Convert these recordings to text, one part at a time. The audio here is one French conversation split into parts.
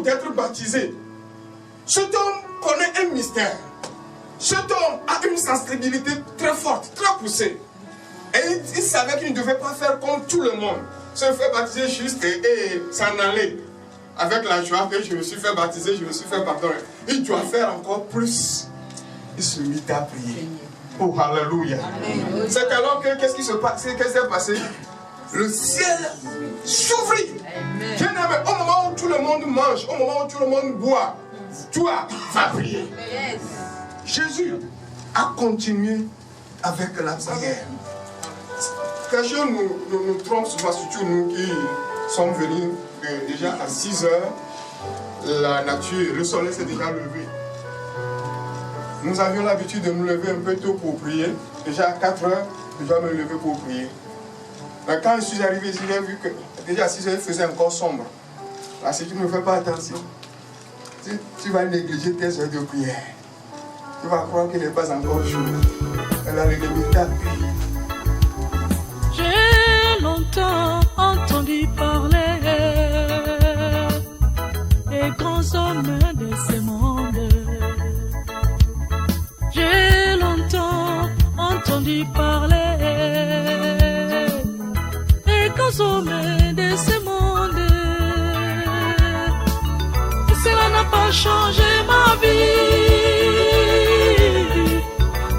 d'être baptisé. Cet homme connaît un mystère. Cet homme a une sensibilité très forte, très poussée. Et il savait qu'il ne devait pas faire comme tout le monde. Se faire baptiser juste et s'en aller. Avec la joie que je me suis fait baptiser, je me suis fait pardonner. Il doit faire encore plus. Il se mit à prier. Oh, alléluia. C'est alors que, qu'est-ce qui se passe? Qu'est-ce qui s'est passé? Le ciel s'ouvrit. Bien-aimé, au moment où tout le monde mange, au moment où tout le monde boit, toi, va prier. Jésus a continué avec la prière. Quelque chose nous trompe souvent, surtout nous qui sommes venus déjà à 6 heures. La nature, le soleil s'est déjà levé. Nous avions l'habitude de nous lever un peu tôt pour prier. Déjà à 4 heures, je dois me lever pour prier. Mais quand je suis arrivé ici, j'ai vu que déjà à 6 heures, il faisait encore sombre. Là, si tu ne fais pas attention, tu vas négliger tes heures de prière. Tu vas croire qu'il n'est pas encore jour. Elle a limité à prier. J'ai longtemps entendu parler des grands hommes de ce monde. J'ai longtemps entendu parler des grands hommes de ce monde. Et cela n'a pas changé ma vie.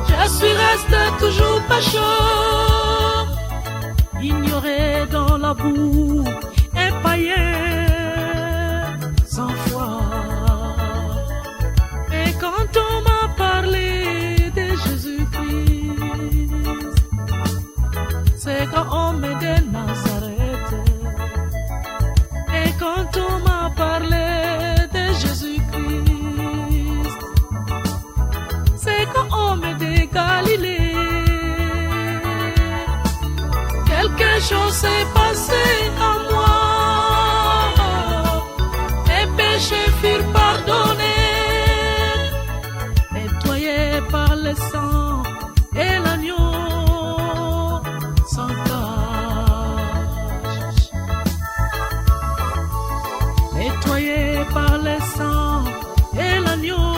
Je suis resté toujours pécheur, ignoré dans la boue, un païen sans foi. Et quand on m'a parlé de Jésus-Christ, c'est quand on me de Nazareth. Et quand on m'a parlé de Jésus-Christ, c'est quand on me de Galilée. Quelque chose s'est passé en moi, mes péchés furent pardonnés, nettoyés par le sang et l'agneau sans tache. Nettoyés par le sang et l'agneau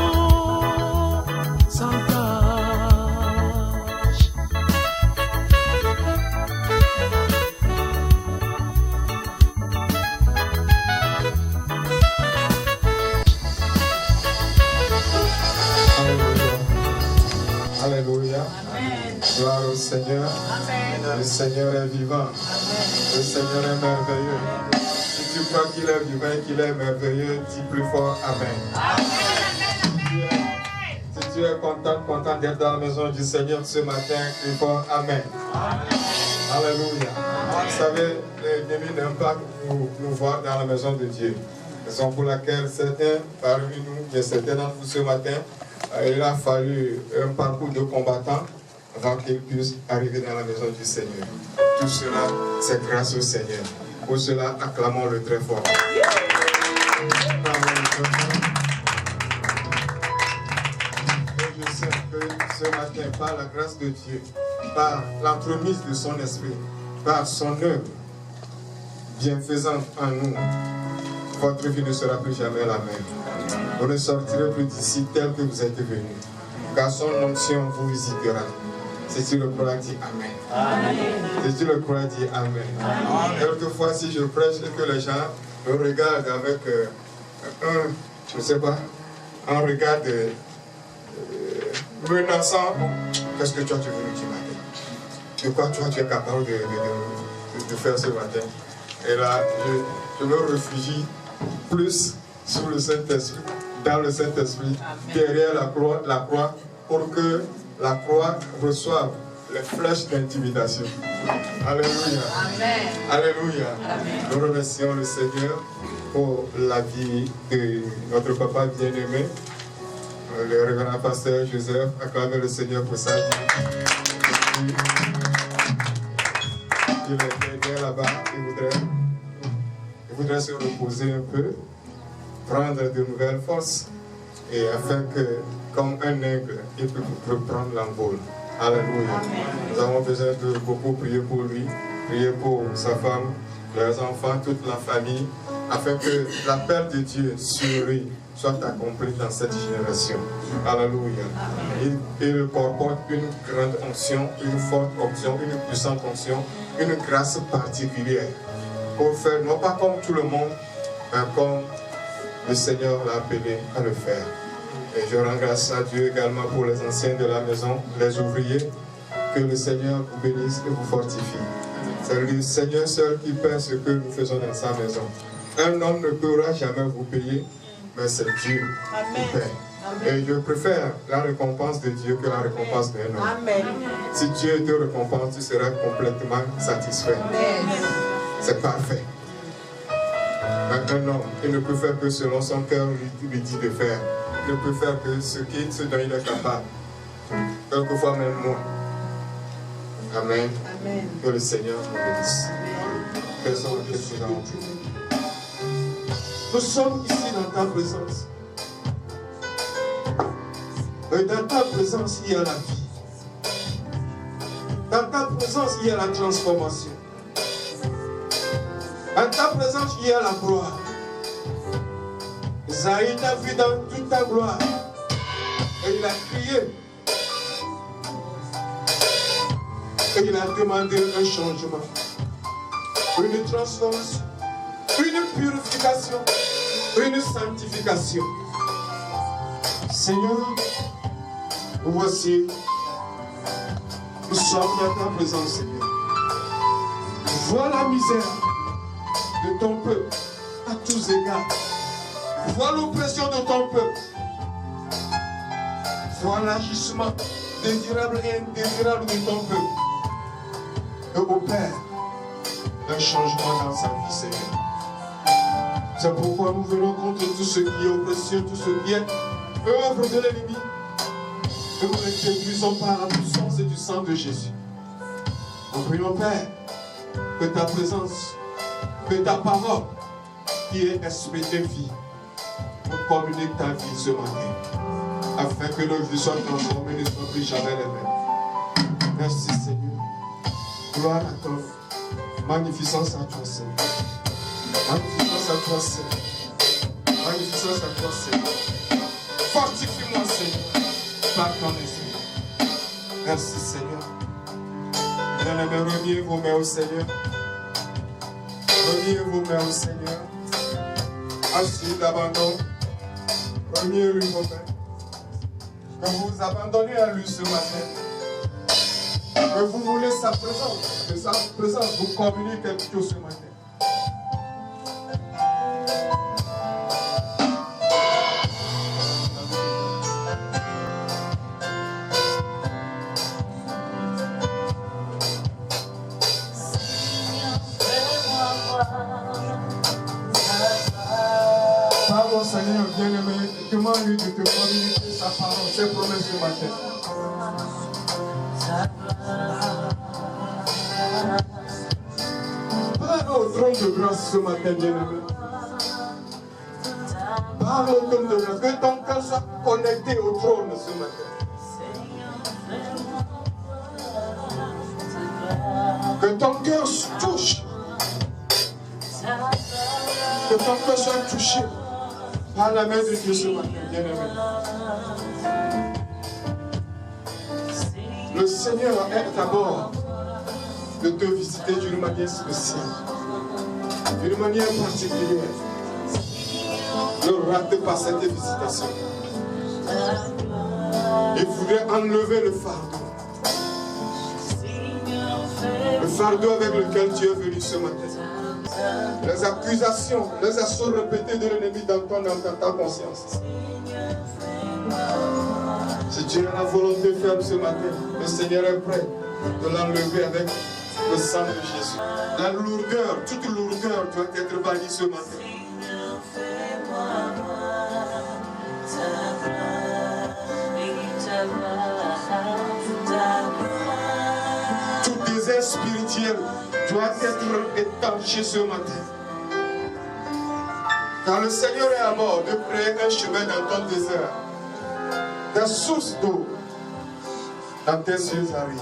sans tache. Alléluia. Gloire au Seigneur. Amen. Le Seigneur est vivant. Amen. Le Seigneur est merveilleux. Si tu crois qu'il est vivant et qu'il est merveilleux, dis plus fort Amen. Amen. Si tu es content d'être dans la maison du Seigneur ce matin, crie fort Amen. Amen. Alléluia. Vous savez, l'ennemi n'aime pas nous voir dans la maison de Dieu. Raison pour laquelle certains parmi nous, il y a certains d'entre vous ce matin, il a fallu un parcours de combattant avant qu'ils puissent arriver dans la maison du Seigneur. Tout cela, c'est grâce au Seigneur. Pour cela, acclamons-le très fort. Et je sais que ce matin, par la grâce de Dieu, par l'entremise de son esprit, par son œuvre bienfaisante en nous, votre vie ne sera plus jamais la même. Vous ne sortirez plus d'ici tel que vous êtes venus, car son onction vous visitera. Si tu le crois, dis Amen. Amen. Si tu le crois, dis Amen. Amen. Quelquefois, si je prêche et que les gens me regardent avec un regard menaçant, qu'est-ce que toi tu veux nous dire matin? De quoi toi tu es capable de faire ce matin? Et là, je me réfugie plus sous le Saint-Esprit, dans le Saint-Esprit, derrière la croix, pour que la croix reçoive les flèches d'intimidation. Alléluia. Amen. Alléluia. Amen. Nous remercions le Seigneur pour la vie de notre papa bien-aimé, le révérend pasteur Joseph. Acclamez le Seigneur pour ça. Il est bien là-bas, il voudrait se reposer un peu, prendre de nouvelles forces, et afin que, comme un aigle, il peut reprendre l'envol. Alléluia. Amen. Nous avons besoin de beaucoup prier pour lui, prier pour sa femme, leurs enfants, toute la famille, afin que l'appel de Dieu sur lui soit accompli dans cette génération. Alléluia. Il comporte une grande onction, une forte onction, une puissante onction, une grâce particulière pour faire, non pas comme tout le monde, mais comme le Seigneur l'a appelé à le faire. Et je rends grâce à Dieu également pour les anciens de la maison, les ouvriers, que le Seigneur vous bénisse et vous fortifie. C'est le Seigneur seul qui paie ce que nous faisons dans sa maison. Un homme ne pourra jamais vous payer, mais c'est Dieu qui paie. Et je préfère la récompense de Dieu que la récompense d'un homme. Amen. Si Dieu te récompense, tu seras complètement satisfait. C'est parfait. Mais un homme, il ne peut faire que selon son cœur lui dit de faire. Il ne peut faire que ce dont il est capable. Quelquefois même moi. Amen. Amen. Que le Seigneur nous bénisse. Faisons le président. Nous sommes ici dans ta présence. Et dans ta présence, il y a la vie. Dans ta présence, il y a la transformation. Dans ta présence, il y a la gloire. Isaïe t'a vu dans toute ta gloire. Et il a crié. Et il a demandé un changement, une transformation, une purification, une sanctification. Seigneur, voici, nous sommes dans ta présence, Seigneur. Vois la misère de ton peuple à tous égards. Vois l'oppression de ton peuple. Vois l'agissement désirable et indésirable de ton peuple. Et opère un changement dans sa vie, Seigneur. C'est pourquoi nous venons contre tout ce qui est oppression, tout ce qui est œuvre de l'ennemi. Et nous les détruisons par la puissance du sang de Jésus. Nous prions, Père, que ta présence, que ta parole, qui est esprit et vie, nous communique ta vie ce matin, afin que nos vies soient transformées et ne soient plus jamais les mêmes. Merci, Seigneur. Gloire à toi. Magnificence à toi, Seigneur. Magnificence à toi, Seigneur. Magnificence à toi, Seigneur. Fortifie-moi, Seigneur, par ton esprit. Merci, Seigneur. Bien-aimés, remuez vos mains au Seigneur. Remuez vos mains au Seigneur. Assis d'abandon. Remuez-lui vos mains. Que vous vous abandonnez à lui ce matin. Que vous voulez sa présence. Que sa présence vous communique quelque chose ce matin. Pardon, Seigneur bien-aimé, demande-lui de te communiquer sa parole, ses promesses ce matin. Parle au trône de grâce ce matin, bien-aimé. Parle au trône de grâce, que ton cœur soit connecté au trône ce matin. Que ton cœur se touche. Que ton cœur soit touché par la main de Dieu ce matin, bien-aimé. Le Seigneur est d'abord de te visiter d'une manière spéciale, d'une manière particulière. Ne rate pas cette visitation. Il voudrait enlever le fardeau. Le fardeau avec lequel tu es venu ce matin. Les accusations, les assauts répétés de l'ennemi dans ta conscience. Si tu as la volonté ferme ce matin, le Seigneur est prêt de l'enlever avec le sang de Jésus. La lourdeur, toute lourdeur doit être bannie ce matin. Tout désert spirituel doit être étanché ce matin. Car le Seigneur est à bord de créer un chemin dans ton désert. Des sources d'eau dans tes yeux arrivent.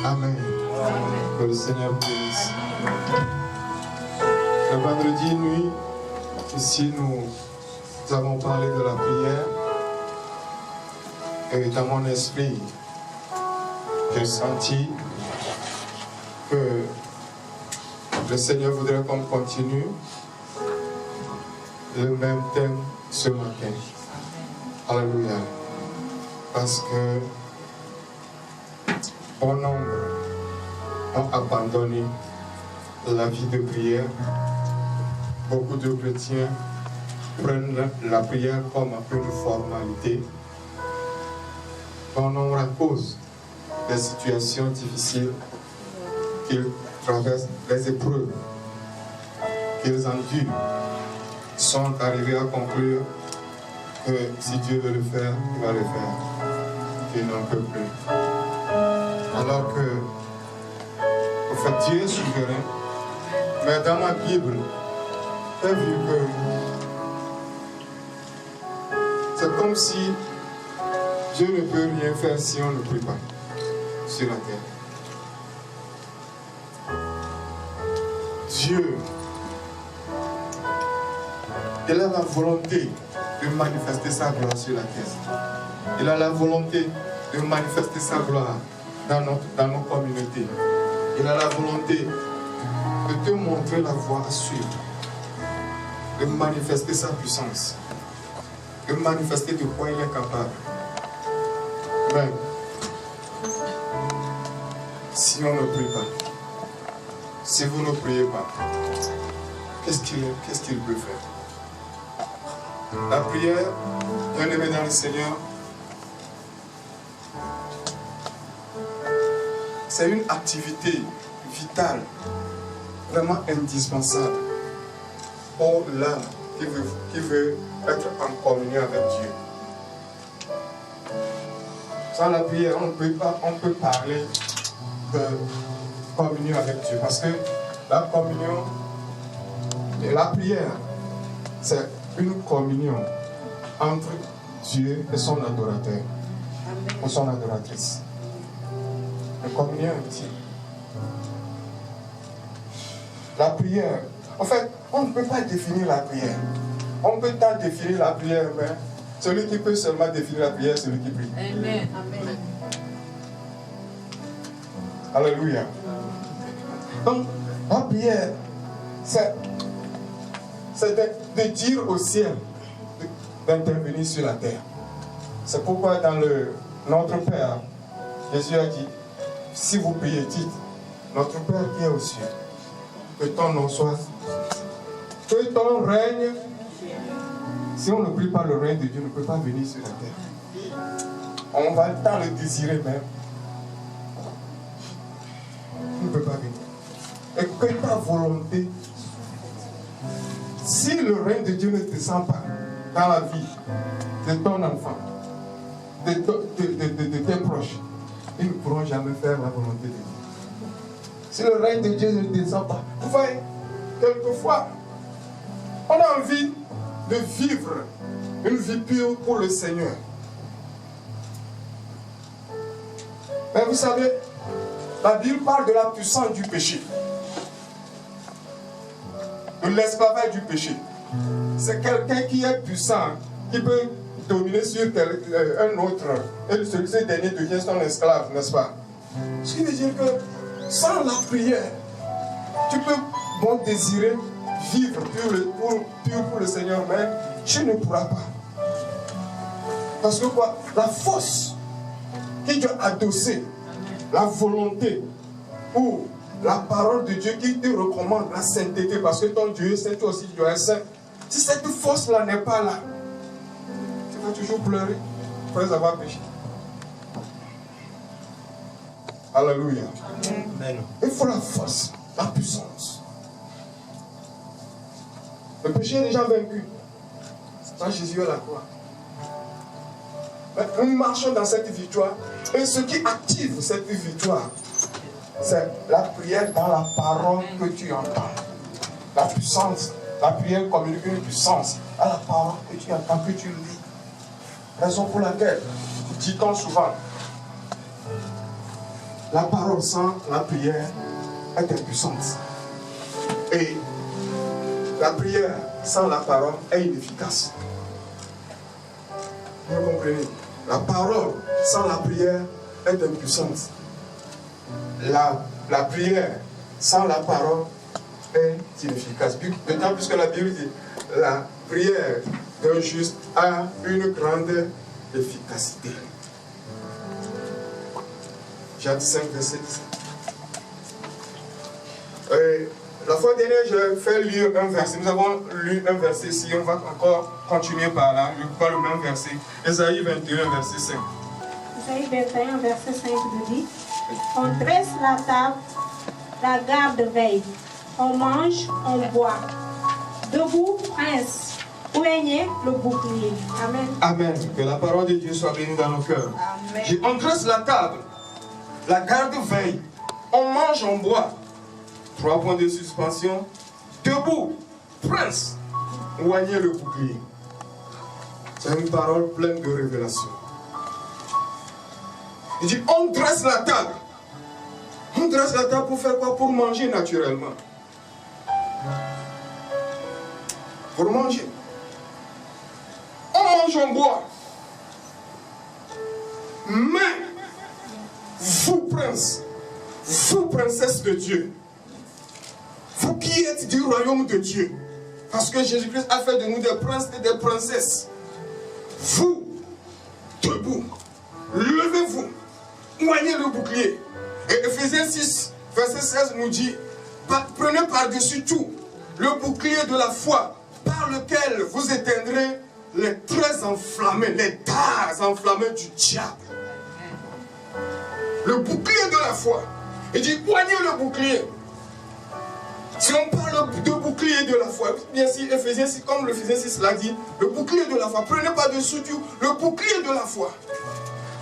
Amen. Que le Seigneur vous bénisse. Le vendredi nuit, ici nous avons parlé de la prière. Et dans mon esprit, j'ai senti que le Seigneur voudrait qu'on continue le même thème ce matin. Alléluia. Parce que bon nombre ont abandonné la vie de prière. Beaucoup de chrétiens prennent la prière comme une formalité. Bon nombre à cause des situations difficiles qu'ils traversent, les épreuves qu'ils endurent, sont arrivés à conclure que si Dieu veut le faire, il va le faire. Ils n'en peuvent plus. Alors que, en fait, Dieu est souverain. Mais dans ma Bible, j'ai vu que c'est comme si Dieu ne peut rien faire si on ne prie pas sur la terre. Dieu, il a la volonté de manifester sa gloire sur la terre. Il a la volonté de manifester sa gloire dans nos communautés. Il a la volonté de te montrer la voie à suivre. de manifester sa puissance, de manifester de quoi il est capable. Mais si on ne prie pas, si vous ne priez pas, qu'est-ce qu'il peut faire? La prière, bien-aimé dans le Seigneur, c'est une activité vitale, vraiment indispensable pour l'âme qui veut être en communion avec Dieu. Sans la prière, on peut parler de communion avec Dieu, parce que la communion et la prière, c'est une communion entre Dieu et son adorateur, ou son adoratrice. Une communion intime. La prière, en fait, on ne peut pas définir la prière. On peut pas définir la prière, mais celui qui peut seulement définir la prière, c'est celui qui prie. Amen. Amen. Alléluia. Donc, la prière, c'est de dire au ciel d'intervenir sur la terre. C'est pourquoi dans Notre Père, Jésus a dit, si vous priez, dites, notre Père qui est aux cieux, que ton nom soit, que ton règne. Si on ne prie pas, le règne de Dieu ne peut pas venir sur la terre. On va tant le désirer même. Il ne peut pas venir. Et que ta volonté, si le règne de Dieu ne descend pas dans la vie de ton enfant, de tes proches, ils ne pourront jamais faire la volonté de Dieu. Si le règne de Dieu ne descend pas, vous voyez, quelquefois, on a envie de vivre une vie pure pour le Seigneur. Mais vous savez, la Bible parle de la puissance du péché, de l'esclavage du péché. C'est quelqu'un qui est puissant, qui peut dominer sur un autre, et ce dernier devient son esclave, n'est-ce pas? Ce qui veut dire que sans la prière, tu peux bon désirer vivre pur pour le Seigneur, mais tu ne pourras pas. Parce que quoi? La force qui t'a adossé, la volonté ou la parole de Dieu qui te recommande la sainteté, parce que ton Dieu, c'est toi aussi, tu es saint. Si cette force-là n'est pas là, tu vas toujours pleurer après avoir péché. Alléluia. Amen. Il faut la force, la puissance. Le péché est déjà vaincu. Quand Jésus est à la croix. Mais nous marchons dans cette victoire. Et ce qui active cette victoire, c'est la prière dans la parole que tu entends. La puissance. La prière communique une puissance à la parole que tu entends, que tu lis. Raison pour laquelle, dit-on souvent, la parole sans la prière est impuissante. Et la prière sans la parole est inefficace. Vous comprenez? La parole sans la prière est impuissante. La prière sans la parole est inefficace. D'autant plus que la Bible dit la prière d'un juste a une grande efficacité. Jacques 5, verset 17. La fois dernière, j'ai fait lire un verset. Nous avons lu un verset ici. On va encore continuer par là. Je crois le même verset. Ésaïe 21, verset 5. Ésaïe 21, verset 5 nous dit: on dresse la table, la garde veille. On mange, on boit. Debout, prince, poignez le bouclier. Amen. Amen. Que la parole de Dieu soit bénie dans nos cœurs. Amen. On dresse la table, la garde veille. On mange, on boit. 3 points de suspension. Debout, prince, poignez le bouclier. C'est une parole pleine de révélation. Il dit, on dresse la table. On dresse la table pour faire quoi? Pour manger naturellement. Pour manger. On mange, on boit. Mais, vous, prince, vous, princesse de Dieu, vous qui êtes du royaume de Dieu, Parce que Jésus-Christ a fait de nous des princes et des princesses. Vous, debout, levez-vous, oignez le bouclier. Et Ephésiens 6, verset 16 nous dit, prenez par-dessus tout le bouclier de la foi, par lequel vous éteindrez les traits enflammés, les dards enflammés du diable. Le bouclier de la foi. Il dit, oignez le bouclier. Si on parle de bouclier de la foi, bien sûr, Ephésiens 6, comme l'Ephésiens 6 l'a dit, le bouclier de la foi, prenez par-dessus tout le bouclier de la foi.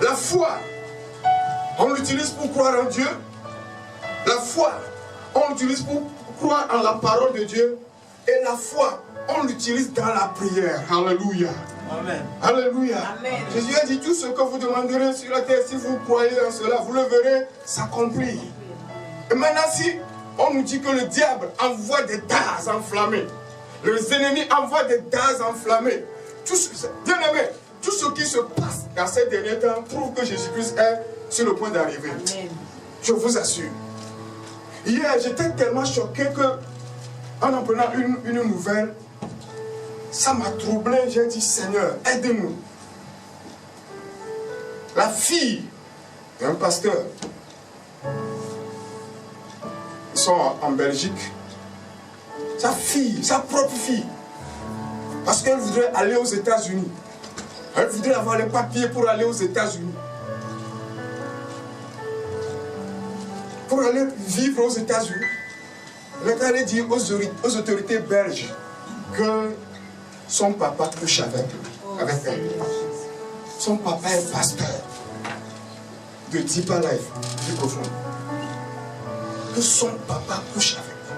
La foi, on l'utilise pour croire en Dieu. La foi, on l'utilise pour croire en la parole de Dieu. Et la foi, on l'utilise dans la prière. Alléluia. Amen. Alléluia. Amen. Jésus a dit, tout ce que vous demanderez sur la terre, si vous croyez en cela, vous le verrez s'accomplir. Et maintenant, si on nous dit que le diable envoie des dards enflammés, les ennemis envoient des dards enflammés, bien aimé, tout ce qui se passe dans ces derniers temps prouve que Jésus-Christ est sur le point d'arriver. Je vous assure. Hier, j'étais tellement choqué que, en apprenant une nouvelle, ça m'a troublé. J'ai dit, Seigneur, aide-nous. La fille d'un pasteur, ils sont en Belgique, sa fille, sa propre fille, parce qu'elle voudrait aller aux États-Unis. Elle voudrait avoir les papiers pour aller aux États-Unis. Pour aller vivre aux États-Unis. Elle est allée dire aux autorités belges que son papa couche avec elle. Son papa est pasteur de Deeper Life, du profond. Que son papa couche avec elle.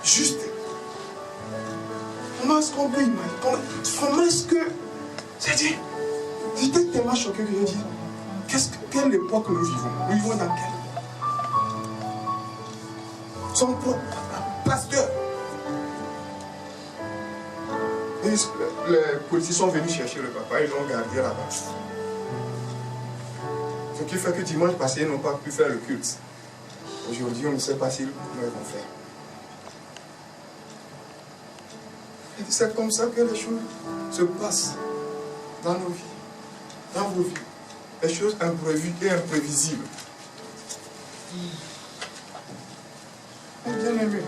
Juste. Comment est-ce qu'on peut imaginer? Comment est-ce que... J'ai dit, j'étais tellement choqué que j'ai dit, quelle époque nous vivons? Nous vivons dans quelle époque? Son propre papa, pasteur. Et les policiers sont venus chercher le papa, ils l'ont gardé là-bas. Ce qui fait que dimanche passé, ils n'ont pas pu faire le culte. Aujourd'hui, on ne sait pas s'ils vont faire. Et c'est comme ça que les choses se passent dans nos vies, dans vos vies. Les choses imprévues et imprévisibles. Bien aimé.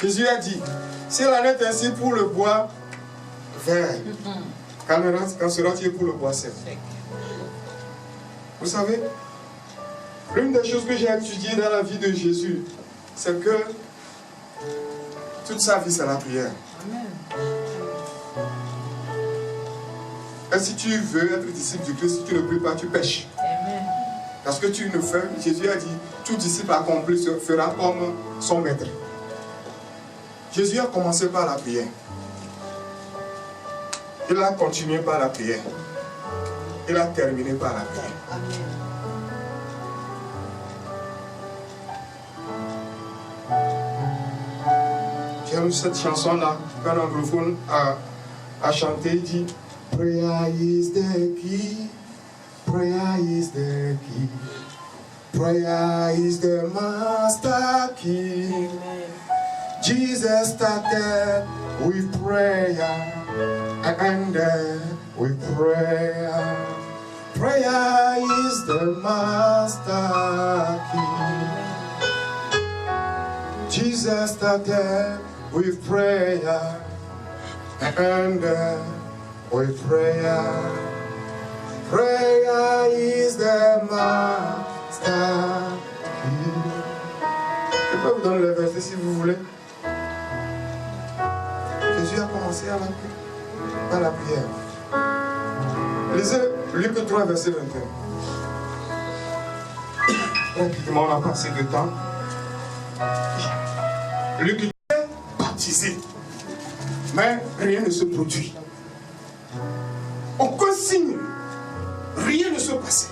Jésus a dit, s'il en est ainsi pour le bois vert, qu'en sera-t-il pour le bois sec? Vous savez, l'une des choses que j'ai étudiées dans la vie de Jésus, c'est que toute sa vie, c'est la prière. Et si tu veux être disciple du Christ, si tu ne pries pas, tu pêches. Parce que tu ne fais, Jésus a dit, tout disciple accompli fera comme son maître. Jésus a commencé par la prière. Il a continué par la prière. Il a terminé par la prière. J'aime cette chanson-là, qu'un anglophone a chanté, il dit, Prayer is the key, prayer is the key, prayer is the master key. Amen. Jesus started with prayer and ended with prayer. Prayer is the master key. Jesus started with prayer and ended with prayer. Prayer is the master key. Je peux vous donner le verset si vous voulez. Jésus a commencé par la prière. Lisez Luc 3, verset 21. Rapidement, on a passé de temps. Luc est baptisé. Mais rien ne se produit. Aucun signe. Rien ne se passait.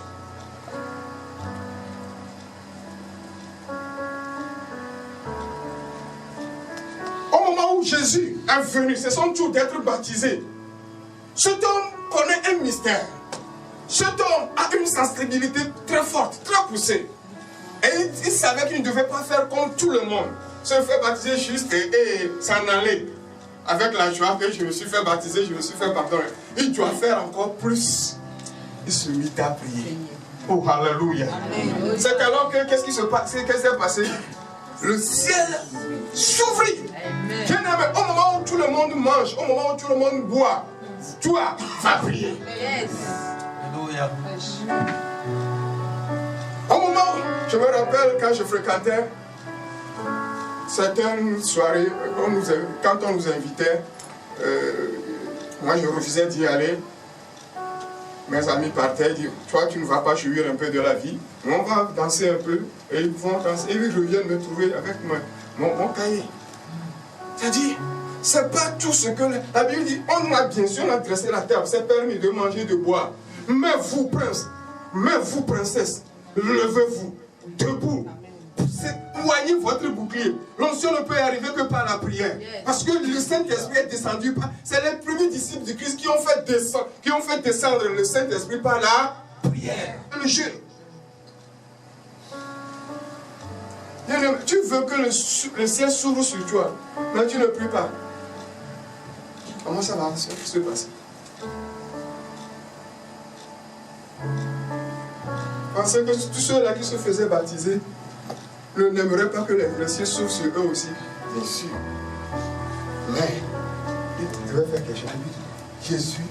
Au moment où Jésus est venu, c'est son tour d'être baptisé. Cet homme connaît un mystère. Cet homme a une sensibilité très forte, très poussée. Et il savait qu'il ne devait pas faire comme tout le monde. se faire baptiser juste et s'en aller. Avec la joie que je me suis fait baptiser, je me suis fait pardonner. Il doit faire encore plus. Il se mit à prier. Oh, alléluia. C'est alors que, qu'est-ce qui se passe? Qu'est-ce qui s'est passé? Le ciel s'ouvrit. Bien aimé, au moment où tout le monde mange, au moment où tout le monde boit, toi, va prier. Alléluia. Au moment, je me rappelle quand je fréquentais certaines soirées, quand on nous invitait, moi je refusais d'y aller. Mes amis partaient, disent, toi tu ne vas pas jouir un peu de la vie, mais on va danser un peu, et ils vont danser, et ils reviennent me trouver avec mon cahier. C'est-à-dire, c'est pas tout ce que la Bible dit, on a bien sûr dressé la table, c'est permis de manger, de boire, mais vous, prince, mais vous, princesse, levez-vous, debout. Poignez votre bouclier. L'onction ne peut arriver que par la prière. Parce que le Saint-Esprit est descendu. C'est les premiers disciples du Christ qui ont fait descendre le Saint-Esprit par la prière. Le jeûne. Tu veux que le ciel s'ouvre sur toi, mais tu ne pries pas. Comment ça va se passer? Pensez que tous ceux-là qui se faisaient baptiser n'aimeraient pas que le ciel s'ouvre sur eux aussi. Bien sûr. Mais il devait faire quelque chose. Jésus,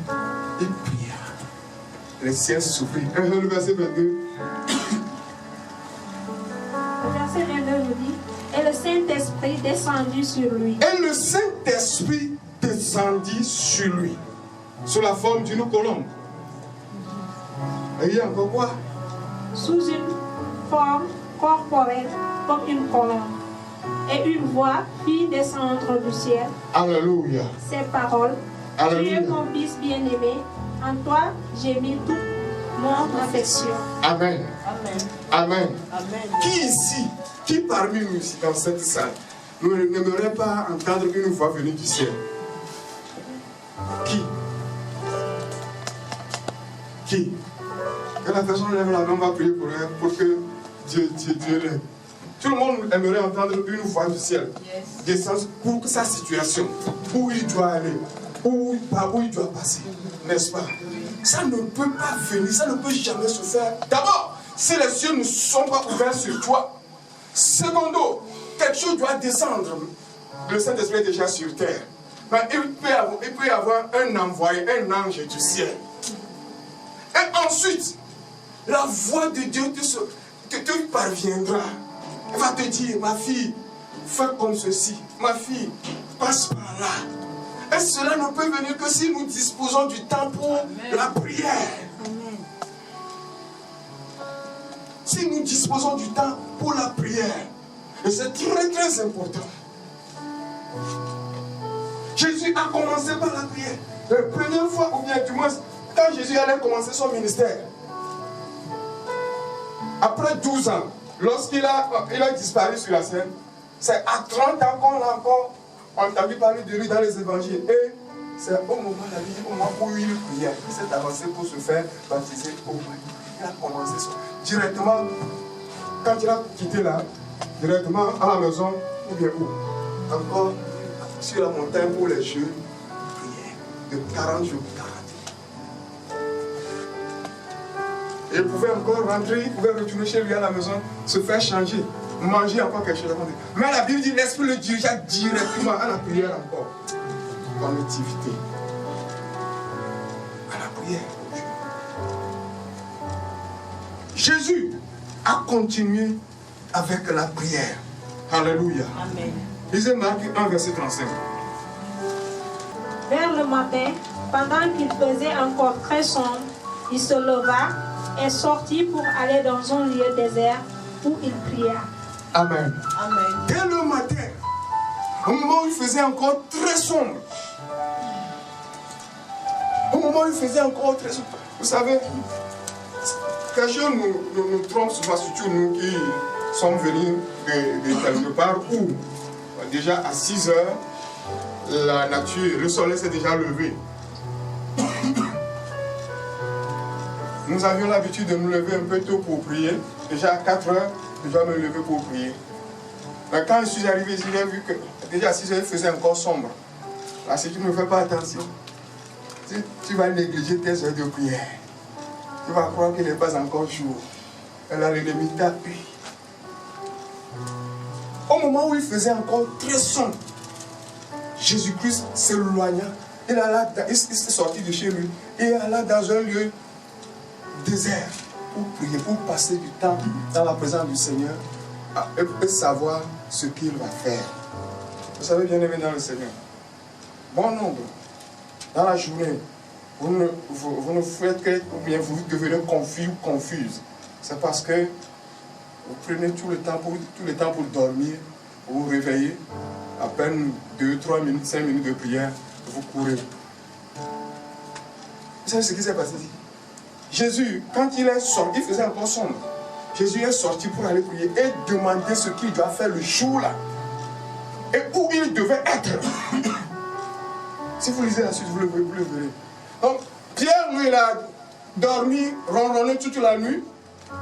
il pria. Le ciel s'ouvrit. Le verset 22. Le verset 22 nous dit, et le Saint-Esprit descendit sur lui. Et le Saint-Esprit descendit sur lui. Sous la forme d'une colombe. Et il y a encore quoi? Sous une forme corporelle comme une colombe. Et une voix fit descendre du ciel. Alléluia. Ces paroles. Alléluia. Tu es mon fils bien-aimé. En toi, j'ai mis toute mon affection. Amen. Amen. Amen. Amen. Qui ici, qui parmi nous ici dans cette salle, n'aimerait pas entendre une voix venue du ciel? Qui? Qui? Que la personne lève la main, on va prier pour elle, pour que Dieu l'aide. Tout le monde aimerait entendre une voix du ciel. Descendre pour sa situation, où il doit aller, par où il doit passer. N'est-ce pas? Ça ne peut pas venir, ça ne peut jamais se faire. D'abord, si les cieux ne sont pas ouverts sur toi. Secondo, quelque chose doit descendre. Le Saint-Esprit est déjà sur terre. Mais il peut y avoir un envoyé, un ange du ciel. Et ensuite, la voix de Dieu te parviendra. Elle va te dire, ma fille, fais comme ceci. Ma fille, passe par là. Et cela ne peut venir que si nous disposons du temps pour la prière. Amen. Si nous disposons du temps pour la prière. Et c'est très très important. Jésus a commencé par la prière. La première fois, ou bien du moins, quand Jésus allait commencer son ministère, après 12 ans, lorsqu'il a disparu sur la scène, c'est à 30 ans qu'on a encore entendu parler de lui dans les évangiles. Et c'est au moment où il priait, il s'est avancé pour se faire baptiser au Marie. Il a commencé directement, quand il a quitté là, directement à la maison, ou bien où? Encore sur la montagne pour les jeux, il priait de 40 jours, 40. Il pouvait encore rentrer, il pouvait retourner chez lui à la maison, se faire changer, manger encore quelque chose. Mais la Bible dit, l'Esprit le dirigea directement à la prière encore. Dans l'activité. À la prière. Jésus a continué avec la prière. Alléluia. Amen. Lisez Marc 1, verset 35. Vers le matin, pendant qu'il faisait encore très sombre, il se leva et sortit pour aller dans un lieu désert où il pria. Amen. Amen. Dès le matin, au moment où il faisait encore très sombre, au moment où il faisait encore très sombre, vous savez, quelque chose nous trompe souvent, surtout nous qui sommes venus de quelque part où, déjà à 6 heures, la nature, le soleil s'est déjà levé. Nous avions l'habitude de nous lever un peu tôt pour prier. Déjà à 4 heures, je dois me lever pour prier. Mais quand je suis arrivé ici, j'ai vu que déjà 6 heures, il faisait encore sombre. Là, si tu ne fais pas attention, tu vas négliger tes heures de prière. Tu vas croire qu'il n'est pas encore jour. Et là, l'ennemi t'appuie. Au moment où il faisait encore très sombre, Jésus-Christ s'éloigna. Il s'est sorti de chez lui et alla dans un lieu désert pour prier, pour passer du temps dans la présence du Seigneur et savoir ce qu'il va faire. Vous savez, bien aimé dans le Seigneur, bon nombre, dans la journée, vous ne faites que, ou bien vous devenez confus ou confuse. C'est parce que vous prenez tout le temps pour dormir, vous vous réveillez, à peine 2, 3 minutes, 5 minutes de prière, vous courez. Vous savez ce qui s'est passé ici? Jésus, quand il est sorti, il faisait encore sombre. Jésus est sorti pour aller prier et demander ce qu'il doit faire le jour-là. Et où il devait être. Si vous lisez la suite, vous le verrez. Donc, Pierre, lui, il a dormi, ronronné toute la nuit.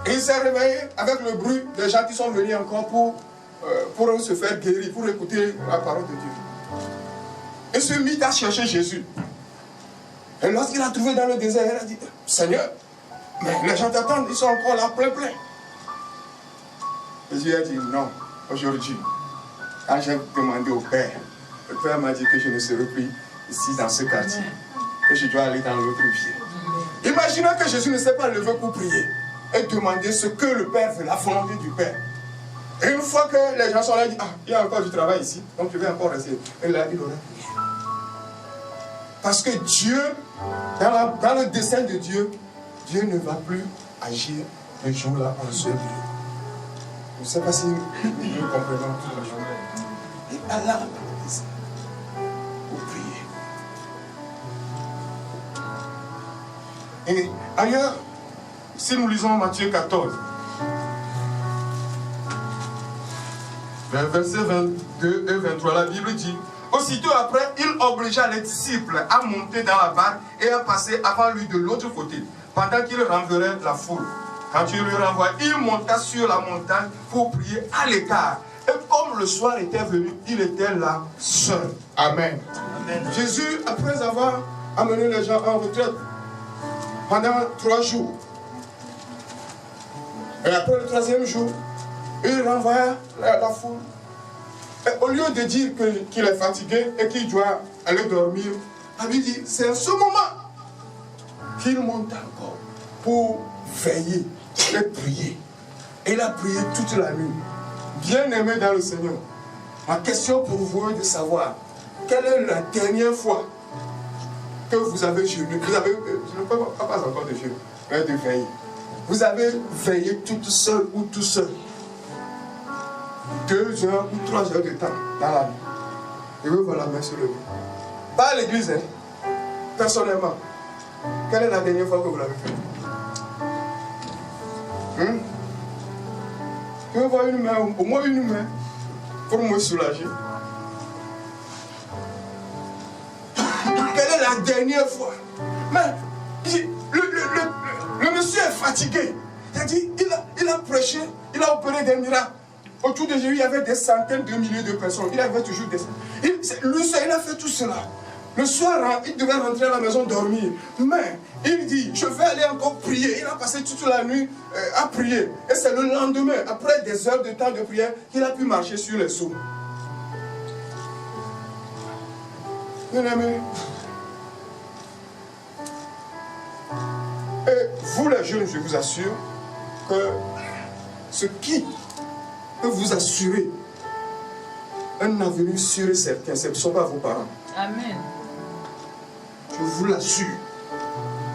Et il s'est réveillé avec le bruit des gens qui sont venus encore pour se faire guérir, pour écouter la parole de Dieu. Et se mit à chercher Jésus. Et lorsqu'il a trouvé dans le désert, il a dit, Seigneur, mais les gens t'attendent, ils sont encore là, plein. Jésus a dit, non, aujourd'hui, quand j'ai demandé au Père, le Père m'a dit que je ne serai plus ici dans ce quartier, que je dois aller dans l'autre ville. Imaginez que Jésus ne s'est pas levé pour prier et demander ce que le Père veut, la volonté du Père. Et une fois que les gens sont là, ils disent, ah, il y a encore du travail ici, donc je vais encore rester. Et là, il aurait prié. Parce que Dieu, dans le dessein de Dieu, Dieu ne va plus agir le jour-là en ce lieu. Je ne sais pas si nous comprenons tout le jour. Et Allah dit ça pour prier. Et ailleurs, si nous lisons Matthieu 14, versets 22 et 23, la Bible dit, aussitôt après, il obligea les disciples à monter dans la barque et à passer avant lui de l'autre côté, pendant qu'il renverrait la foule. Quand il lui renvoie, il monta sur la montagne pour prier à l'écart. Et comme le soir était venu, il était là seul. Amen. Amen. Jésus, après avoir amené les gens en retraite pendant 3 jours, et après le 3e jour, il renvoya la foule. Et au lieu de dire qu'il est fatigué et qu'il doit aller dormir, il lui dit, c'est à ce moment qu'il monte encore pour veiller et prier. Et il a prié toute la nuit. Bien aimé dans le Seigneur, ma question pour vous est de savoir quelle est la dernière fois que vous avez jeûné. Vous avez, je ne peux pas encore de jeûner, mais de veiller. Vous avez veillé toute seule ou tout seul. 2 heures ou 3 heures de temps dans la nuit. Et vous voilà la main sur le dos. Pas à l'église, hein. Personnellement. Quelle est la dernière fois que vous l'avez fait? Je veux voir une main, au moins une main, pour me soulager. Quelle est la dernière fois? Mais le monsieur est fatigué. Il a dit, il a prêché, il a opéré des miracles. Autour de Jésus, il y avait des centaines de milliers de personnes. Il avait toujours des... Lui seul, il a fait tout cela. Le soir, il devait rentrer à la maison dormir. Mais il dit, je vais aller encore prier. Il a passé toute la nuit à prier. Et c'est le lendemain, après des heures de temps de prière, qu'il a pu marcher sur les eaux. Bien aimé. Et vous les jeunes, je vous assure que ce qui peut vous assurer un avenir sûr et certain, ce ne sont pas vos parents. Amen. Je vous l'assure.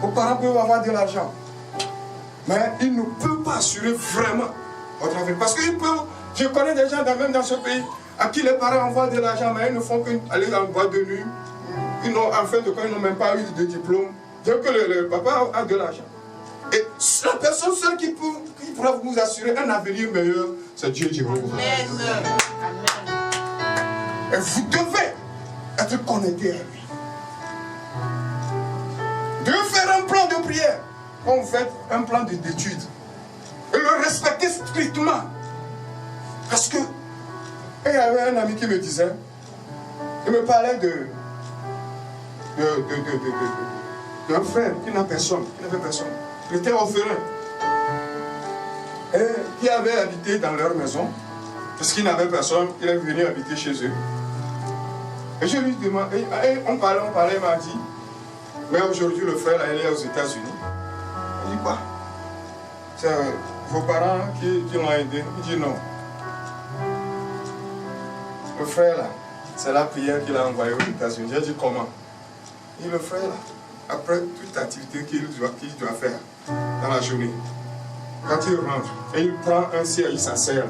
Vos parents peuvent avoir de l'argent, mais ils ne peuvent pas assurer vraiment votre avenir. Parce que je connais des gens, même dans ce pays, à qui les parents envoient de l'argent, mais ils ne font qu'aller en boîte de nuit. En fait, ils n'ont même pas eu de diplôme. Donc le papa a de l'argent. Et la personne seule qui pourra vous assurer un avenir meilleur, c'est Dieu Jéhovah. Amen. Et vous devez être connecté à lui. De faire un plan de prière, comme vous faites un plan d'étude. Et le respecter strictement. Parce que Et il y avait un ami qui me disait, il me parlait d'un frère qui n'avait personne. Il était orphelin. Et qui avait habité dans leur maison. Parce qu'il n'avait personne, il est venu habiter chez eux. Et je lui demande, et on parlait, il m'a dit, mais aujourd'hui le frère là, il est aux États-Unis. Il dit quoi? C'est vos parents qui l'ont aidé. Il dit non. Le frère là, c'est la prière qu'il a envoyée aux États-Unis. J'ai dit comment? Et le frère là, après toute activité qu'il doit faire dans la journée, quand il rentre, et il prend un siège, il s'assert,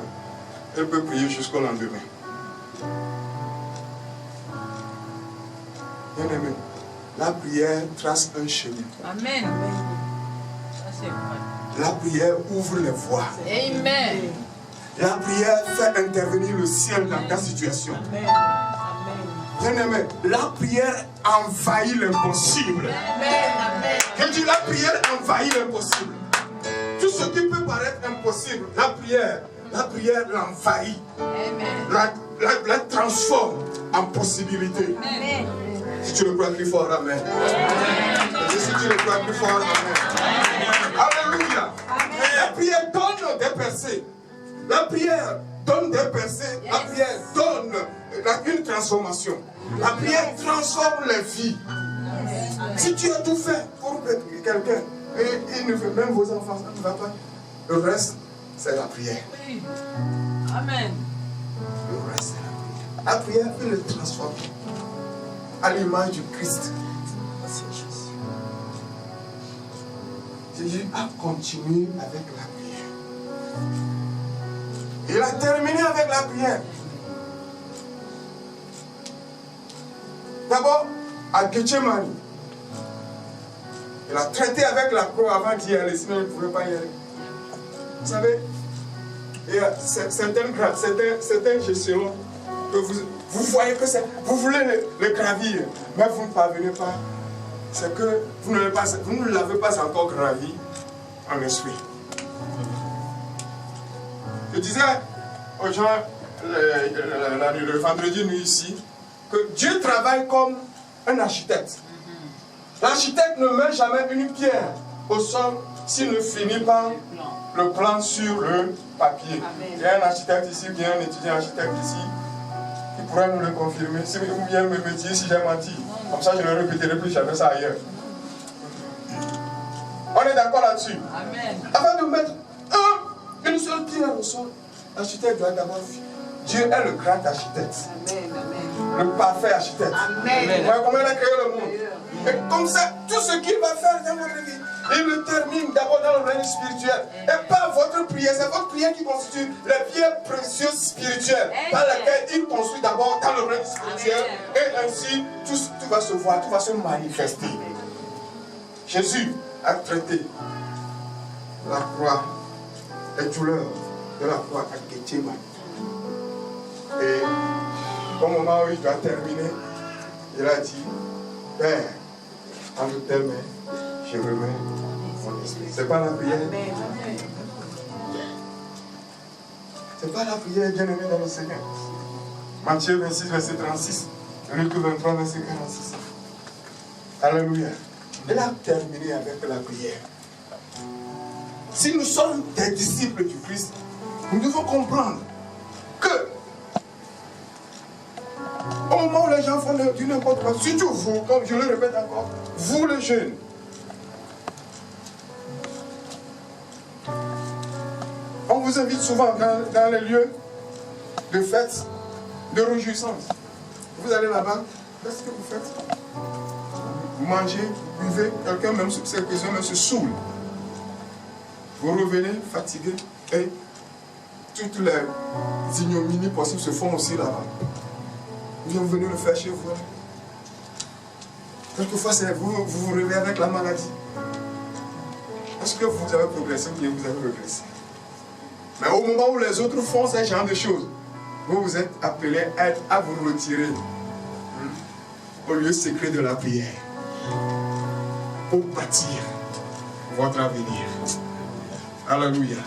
il peut prier jusqu'au lendemain. Bien aimé, la prière trace un chemin. Amen. Ça, c'est vrai. La prière ouvre les voies. Amen. La prière fait intervenir le ciel dans ta situation. Amen. Bien aimé, la prière envahit l'impossible. Amen. Je dis la prière envahit l'impossible. Tout ce qui peut paraître impossible, la prière l'envahit. La transforme en possibilité. Amen. Si tu le crois plus fort, amen. Et si tu le crois plus fort, amen. Alléluia. La prière donne des percées. La prière donne des percées. La prière donne une transformation. La prière transforme les vies. Si tu as tout fait pour quelqu'un, et il ne veut même vos enfants, ça ne va pas. Le reste, c'est la prière. Amen. Le reste, c'est la prière. La prière peut le transformer à l'image du Christ. Jésus a continué avec la prière. Il a terminé avec la prière. D'abord, à Gethsemane, il a traité avec la croix avant d'y aller, sinon il ne pouvait pas y aller. Vous savez, il y a certains gestions que vous voyez que c'est. Vous voulez le gravir, mais vous ne parvenez pas. C'est que vous ne l'avez pas encore gravi en esprit. Je disais aux gens le vendredi nuit ici que Dieu travaille comme un architecte. L'architecte ne met jamais une pierre au sol s'il ne finit pas le plan sur le papier. Il y a un architecte ici, il y a un étudiant architecte ici, qui pourra nous le confirmer. Si vous venez me dire si j'ai menti, comme ça je ne répéterai plus jamais ça ailleurs. On est d'accord là-dessus. Avant de mettre une seule pierre au sol, l'architecte doit d'abord dire Dieu est le grand architecte. Le parfait architecte. Vous voyez comment il a créé le monde. Et comme ça, tout ce qu'il va faire dans votre vie, il le termine d'abord dans le règne spirituel. Et pas votre prière, c'est votre prière qui constitue les pierres précieuses spirituelles par lesquelles il construit d'abord dans le règne spirituel. Et ainsi, tout va se voir, tout va se manifester. Jésus a traité la croix, les douleurs de la croix à Gethsemane. Et au moment où il doit terminer, il a dit, Père, entre tes mains, je remets mon esprit. C'est pas la prière. C'est pas la prière, bien aimé dans le Seigneur. Matthieu 26, verset 36. Luc 23, verset 46. Alléluia. Il a terminé avec la prière. Si nous sommes des disciples du Christ, nous devons comprendre que au moment où les gens font du n'importe quoi, surtout vous, comme je le répète encore, vous les jeunes, on vous invite souvent dans les lieux de fête, de réjouissance. Vous allez là-bas, qu'est-ce que vous faites? Vous mangez, vous buvez, quelqu'un même se saoule. Vous revenez fatigué et toutes les ignominies possibles se font aussi là-bas. Vous venez le faire chez vous. Quelquefois, vous vous réveillez avec la maladie. Est-ce que vous avez progressé ou bien vous avez régressé? Mais au moment où les autres font ce genre de choses, vous êtes appelés à vous retirer au lieu secret de la prière pour bâtir votre avenir. Alléluia.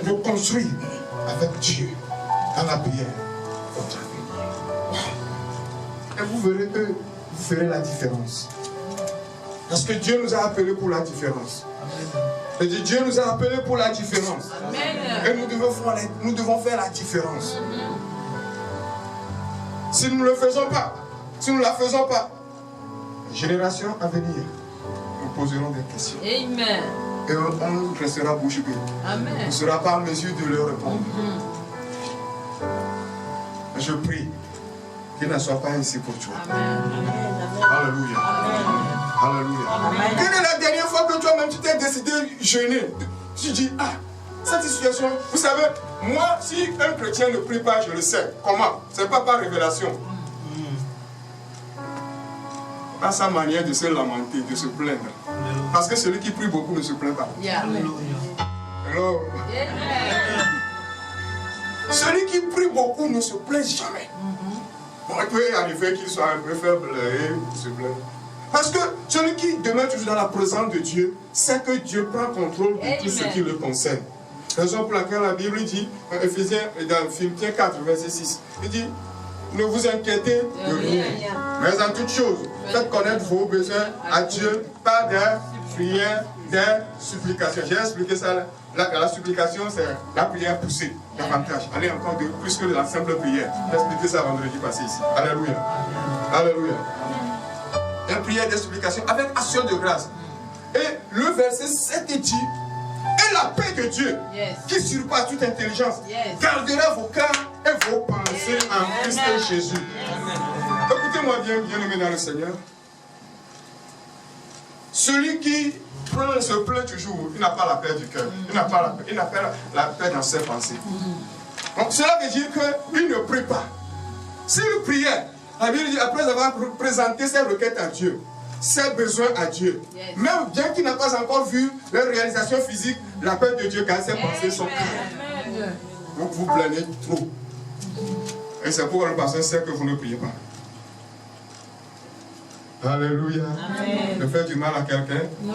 Pour construire avec Dieu dans la prière votre avenir. Et vous verrez que vous ferez la différence. Parce que Dieu nous a appelés pour la différence. Et Dieu nous a appelés pour la différence. Amen. Et nous devons faire la différence. Si nous ne le faisons pas, si nous ne la faisons pas, les générations à venir nous poseront des questions. Amen. Et on restera bouche bée. Amen. On ne sera pas en mesure de leur répondre. Je prie qu'il ne soit pas ainsi pour toi. Alléluia. Alléluia. Quelle est la dernière fois que toi-même tu t'es décidé de jeûner? Tu dis, ah, cette situation, vous savez, moi, si un chrétien ne prie pas, je le sais. Comment? Ce n'est pas par révélation. Pas sa manière de se lamenter, de se plaindre. Parce que celui qui prie beaucoup ne se plaint pas. Yeah. Alors, celui qui prie beaucoup ne se plaint jamais. Bon, il peut arriver qu'il soit un peu faible et il se plaint. Parce que celui qui demeure toujours dans la présence de Dieu, sait que Dieu prend contrôle de tout ce qui le concerne. Raison pour laquelle la Bible dit, dans Éphésiens, dans Philippiens 4, verset 6, il dit, ne vous inquiétez de rien, mais en toute chose, faites connaître vos besoins à Dieu par des prières, des supplications. J'ai expliqué ça. La supplication, c'est la prière poussée, davantage. Allez encore de plus que de la simple prière. J'ai expliqué ça vendredi passé ici. Alléluia. Alléluia. Une prière de supplication avec action de grâce. Et le verset 7 dit, et la paix de Dieu, qui surpasse toute intelligence, gardera vos cœurs et vos pensées en Christ Jésus. Écoutez-moi bien, bien-aimé dans le Seigneur. Celui qui se plaint toujours, il n'a pas la paix du cœur. Il n'a pas la paix dans ses pensées. Donc cela veut dire qu'il ne prie pas. S'il priait, la Bible dit, après avoir présenté ses requêtes à Dieu, ses besoins à Dieu, même bien qu'il n'a pas encore vu leur réalisation physique, la paix de Dieu, car ses pensées sont claires. Vous vous plaignez trop. Et c'est pourquoi le pasteur sait que vous ne priez pas. Alléluia. Amen. Ne faites du mal à quelqu'un? Non.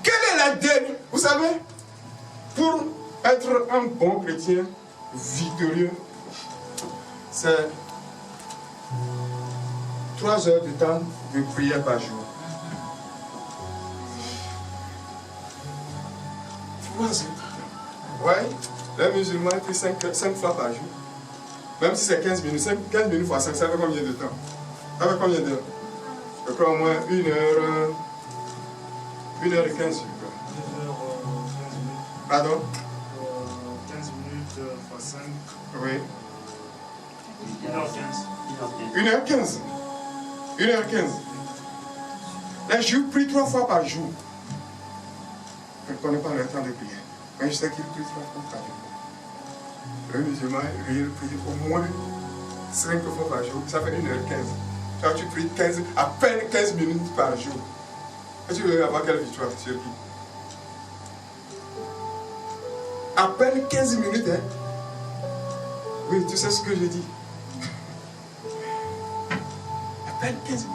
Quelle est la dernière? Vous savez, pour être un bon chrétien victorieux, c'est 3 heures de temps de prière par jour. 3 heures. Oui, les musulmans prient 5 fois par jour. Même si c'est 15 minutes, 15 minutes fois 5, ça fait combien de temps? Ça fait combien d'heures? Je crois au moins 1 heure, 1 heure et 15. Pardon? 15 minutes fois 5. Oui. 1h15. 1h15. 1h15. Là, je prie 3 fois par jour. Je ne connais pas le temps de prière. Mais je sais qu'il prie 3 fois par jour. Le musulman, lui, il prie au moins 5 fois par jour. Ça fait 1h15. Quand tu pries à peine 15 minutes par jour. Et tu veux avoir quelle victoire sur qui? À peine 15 minutes, hein? Oui, tu sais ce que je dis. À peine 15 minutes.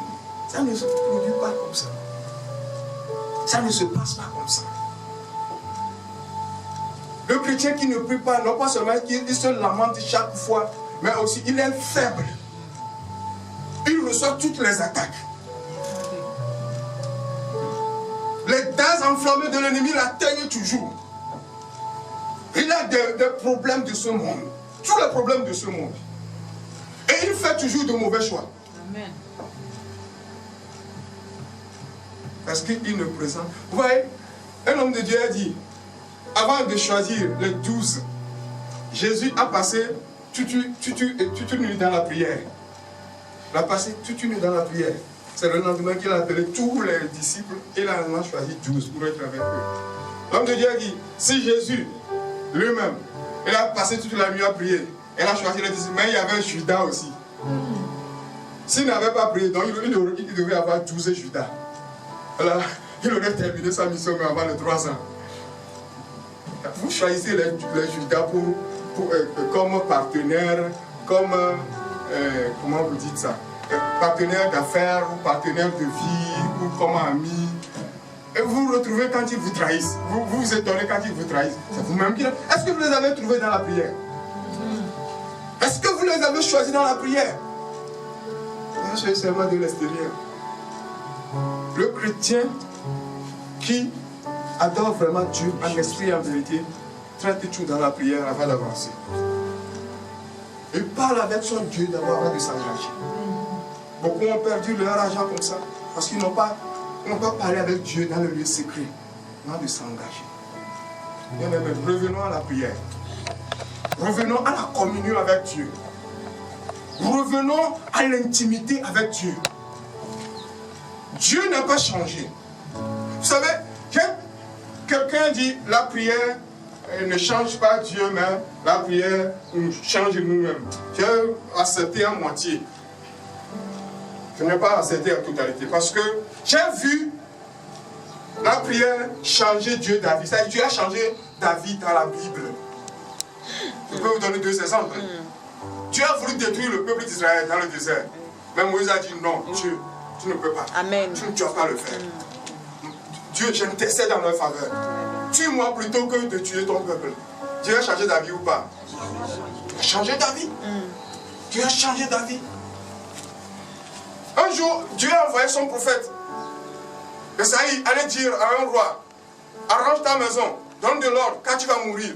Ça ne se produit pas comme ça. Ça ne se passe pas comme ça. Le chrétien qui ne prie pas, non pas seulement qu'il se lamente chaque fois, mais aussi il est faible. Il reçoit toutes les attaques. Les dards enflammés de l'ennemi l'atteignent toujours. Il a des problèmes de ce monde. Tous les problèmes de ce monde. Et il fait toujours de mauvais choix. Amen. Parce qu'il ne présente. Vous voyez, un homme de Dieu a dit, avant de choisir les 12, Jésus a passé toute une nuit dans la prière. Il a passé toute une nuit dans la prière. C'est le lendemain qu'il a appelé tous les disciples et il en a choisi 12 pour être avec eux. L'homme de Dieu a dit, si Jésus lui-même, il a passé toute la nuit à prier, il a choisi les disciples, mais il y avait Judas aussi. S'il n'avait pas prié, donc il devait avoir 12 Judas. Alors, il aurait terminé sa mission avant les 3 ans. Vous choisissez les Judas comme partenaire, comme, comment vous dites ça, partenaire d'affaires ou partenaire de vie ou comme ami. Et vous vous retrouvez quand ils vous trahissent. Vous vous étonnez quand ils vous trahissent. C'est vous-même qui... Est-ce que vous les avez trouvés dans la prière? Est-ce que vous les avez choisis dans la prière? C'est seulement de l'extérieur. Le chrétien qui adore vraiment Dieu en esprit et en vérité traite tout dans la prière avant d'avancer. Il parle avec son Dieu d'abord avant de s'engager. Beaucoup ont perdu leur argent comme ça parce qu'ils n'ont pas parlé avec Dieu dans le lieu secret avant de s'engager. Bien aimé, revenons à la prière. Revenons à la communion avec Dieu. Revenons à l'intimité avec Dieu. Dieu n'a pas changé. Vous savez, quelqu'un dit la prière ne change pas Dieu, mais la prière nous change nous-mêmes. J'ai accepté à moitié. Je n'ai pas accepté en totalité parce que j'ai vu la prière changer Dieu David. C'est-à-dire Dieu a changé David dans la Bible. Je peux vous donner 2 exemples. Dieu a voulu détruire le peuple d'Israël dans le désert. Mais Moïse a dit non, Dieu, tu ne peux pas. Amen. Tu ne dois pas le faire. Dieu, j'intercède en leur faveur. Tue-moi plutôt que de tuer ton peuple. Dieu a changé David ou pas? Il a changé David. Dieu a changé David. Un jour, Dieu a envoyé son prophète. Esaïe allait dire à un roi, arrange ta maison, donne de l'ordre, car tu vas mourir.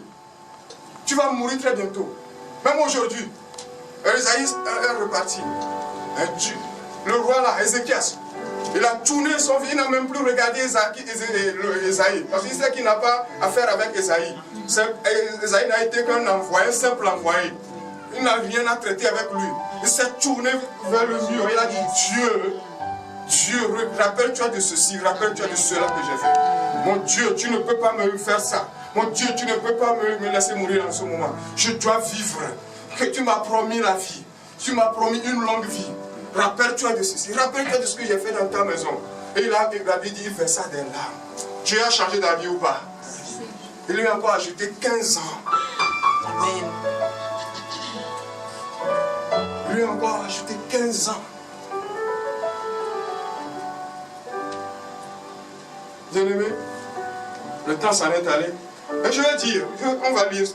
Tu vas mourir très bientôt. Même aujourd'hui, Esaïe est reparti. Le roi là, Ézéchias, il a tourné son vie, il n'a même plus regardé Esaïe. Parce qu'il sait qu'il n'a pas affaire avec Esaïe. Esaïe n'a été qu'un envoyé, un simple envoyé. Il n'a rien à traiter avec lui. Il s'est tourné vers le mur. Il a dit, Dieu, rappelle-toi de ceci, rappelle-toi de cela que j'ai fait. Mon Dieu, tu ne peux pas me faire ça. Mon Dieu, tu ne peux pas me laisser mourir en ce moment. Je dois vivre. Que tu m'as promis la vie. Tu m'as promis une longue vie. Rappelle-toi de ceci. Rappelle-toi de ce que j'ai fait dans ta maison. Et il a dit, il fait ça des larmes. Dieu a changé d'avis ou pas? Il lui a encore ajouté 15 ans. Amen. Il lui a encore ajouté 15 ans. Bien-aimé, le temps s'en est allé. Mais je vais dire, on va lire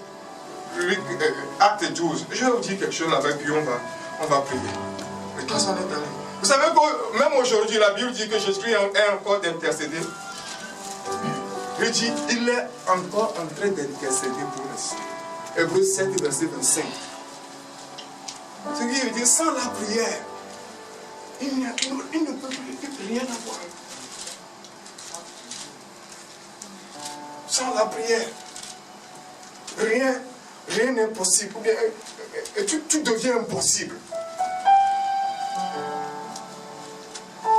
Acte 12. Je vais vous dire quelque chose là-bas, puis on va prier. Le temps s'en est allé. Vous savez que même aujourd'hui, la Bible dit que Jésus est encore d'intercéder. Il dit, il est encore en train d'intercéder pour nous. Hébreux 7, verset 25. Ce qui veut dire, sans la prière, il ne peut plus rien avoir. Sans la prière, rien n'est possible. Tout devient impossible.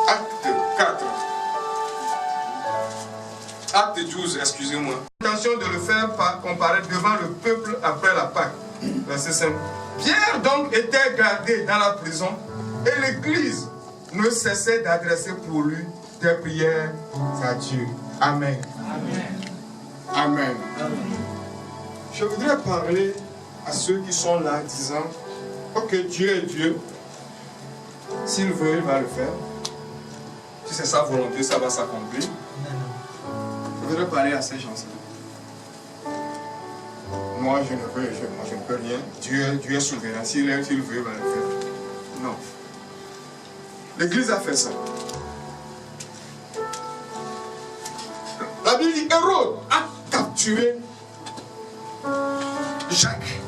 Acte 4. Acte 12, excusez-moi. Intention de le faire comparaître devant le peuple après la Pâque. Verset 5. Pierre donc était gardé dans la prison et l'église ne cessait d'adresser pour lui des prières à Dieu. Amen. Amen. Amen. Je voudrais parler à ceux qui sont là disant, ok, Dieu est Dieu. S'il veut, il va le faire. Si c'est sa volonté, ça va s'accomplir. Je voudrais parler à ces gens-là. Moi, je ne peux rien. Dieu est souverain. S'il veut, il va le faire. Non. L'Église a fait ça. La Bible dit, Hérode a capturé Jacques.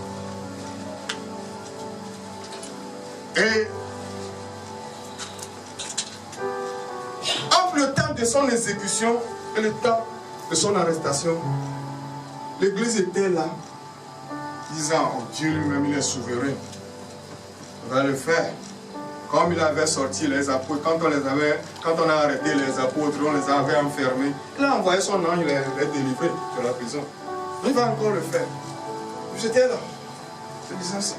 Et entre le temps de son exécution et le temps de son arrestation, l'Église était là, disant, oh, Dieu lui-même, il est souverain. Il va le faire. Comme il avait sorti les apôtres, quand on a arrêté les apôtres, on les avait enfermés, il a envoyé son ange les délivrer de la prison. Il va encore le faire. J'étais là. Je disais ça.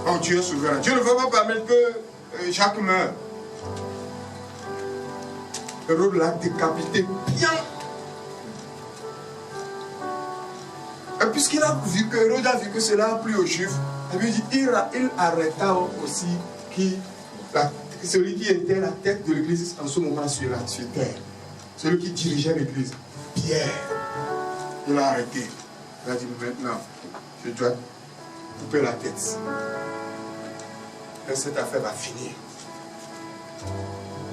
Oh, Dieu est souverain. Dieu ne veut pas permettre que Jacques meure. Hérode l'a décapité bien. Et puisqu'il a vu que Hérode a vu que cela a plu aux Juifs, il arrêta aussi celui qui était la tête de l'église en ce moment sur terre. celui qui dirigeait l'église, Pierre, il a arrêté. Il a dit, maintenant, je dois couper la tête. Et cette affaire va finir.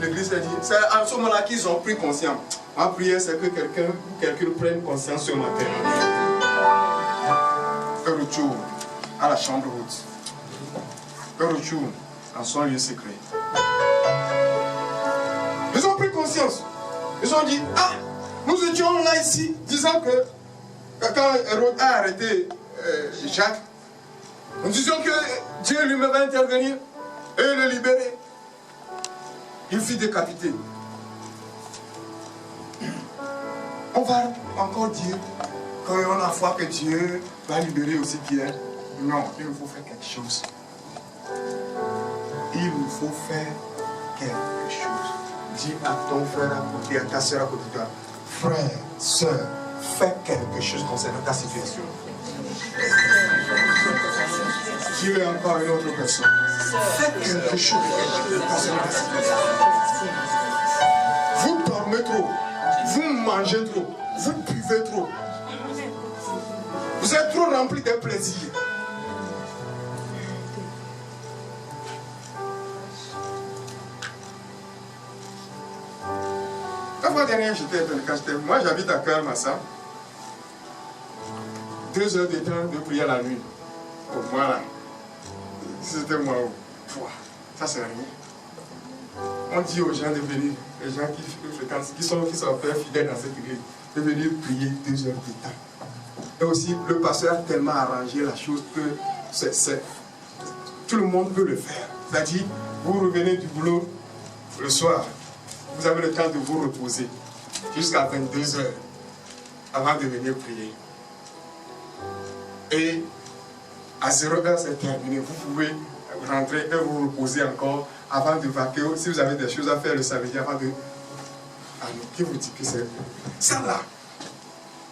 L'église a dit, c'est à ce moment-là qu'ils ont pris conscience. Ma prière, c'est que quelqu'un prenne conscience ce matin. Un retour à la chambre haute. Un retour dans son lieu secret. Ils ont pris conscience. Ils ont dit, ah, nous étions là ici, disant que quand Hérode a arrêté Jacques, nous disions que Dieu lui-même va intervenir et le libérer. Il fut décapité. On va encore dire qu'on a foi que Dieu va libérer aussi Pierre. Non, il nous faut faire quelque chose. Il nous faut faire quelque chose. Dis à ton frère à côté, à ta soeur à côté de toi, frère, soeur, fais quelque chose concernant ta situation. Dis encore une autre personne. Fais quelque chose concernant ta situation. Vous dormez trop, vous mangez trop, vous buvez trop. Vous êtes trop remplis de plaisir. La fois dernière, moi j'habite à Kermassa. 2 heures de temps de prière la nuit. Pour moi là, c'était moi. Ça c'est rien. On dit aux gens de venir, les gens qui sont fidèles dans cette église, de venir prier 2 heures de temps. Et aussi, le pasteur a tellement arrangé la chose que tout le monde peut le faire. C'est-à-dire, vous revenez du boulot le soir, vous avez le temps de vous reposer jusqu'à 22 heures avant de venir prier. Et à 0 heure, c'est terminé. Vous pouvez rentrer et vous reposer encore avant de vaquer. Si vous avez des choses à faire le samedi, avant de... Ah non, qui vous dit que c'est ça là?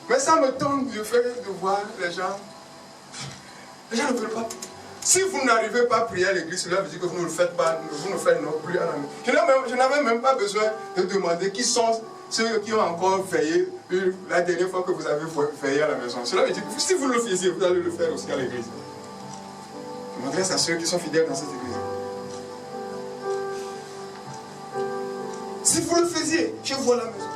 Mais ça me tombe du fait de voir les gens. Les gens ne veulent pas. Si vous n'arrivez pas à prier à l'église, cela veut dire que vous ne le faites pas, vous ne faites non plus à la maison. Je n'avais même pas besoin de demander qui sont ceux qui ont encore veillé la dernière fois que vous avez veillé à la maison. Cela veut dire que si vous le faisiez, vous allez le faire aussi à l'église. Je m'adresse à ceux qui sont fidèles dans cette église. Si vous le faisiez, chez vous à la maison.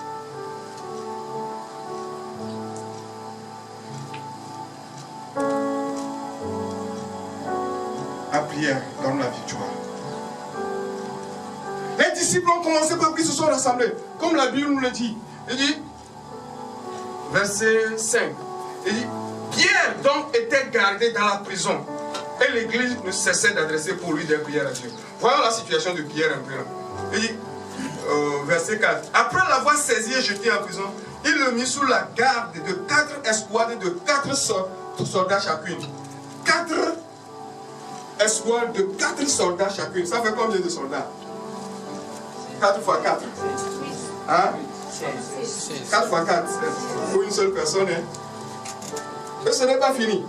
La prière donne la victoire. Les disciples ont commencé par qu'ils se sont rassemblés. Comme la Bible nous le dit. Il dit, verset 5. Il dit, Pierre donc était gardé dans la prison. Et l'église ne cessait d'adresser pour lui des prières à Dieu. Voyons la situation de Pierre un peu là. Il dit, verset 4. Après l'avoir saisi et jeté en prison, il le mit sous la garde de 4 escouades de 4 soldats chacune. 4 escouades de 4 soldats chacune. Ça fait combien de soldats? 4 fois 4. Hein? 4 fois 4. Pour une seule personne. Hein? Et ce n'est pas fini.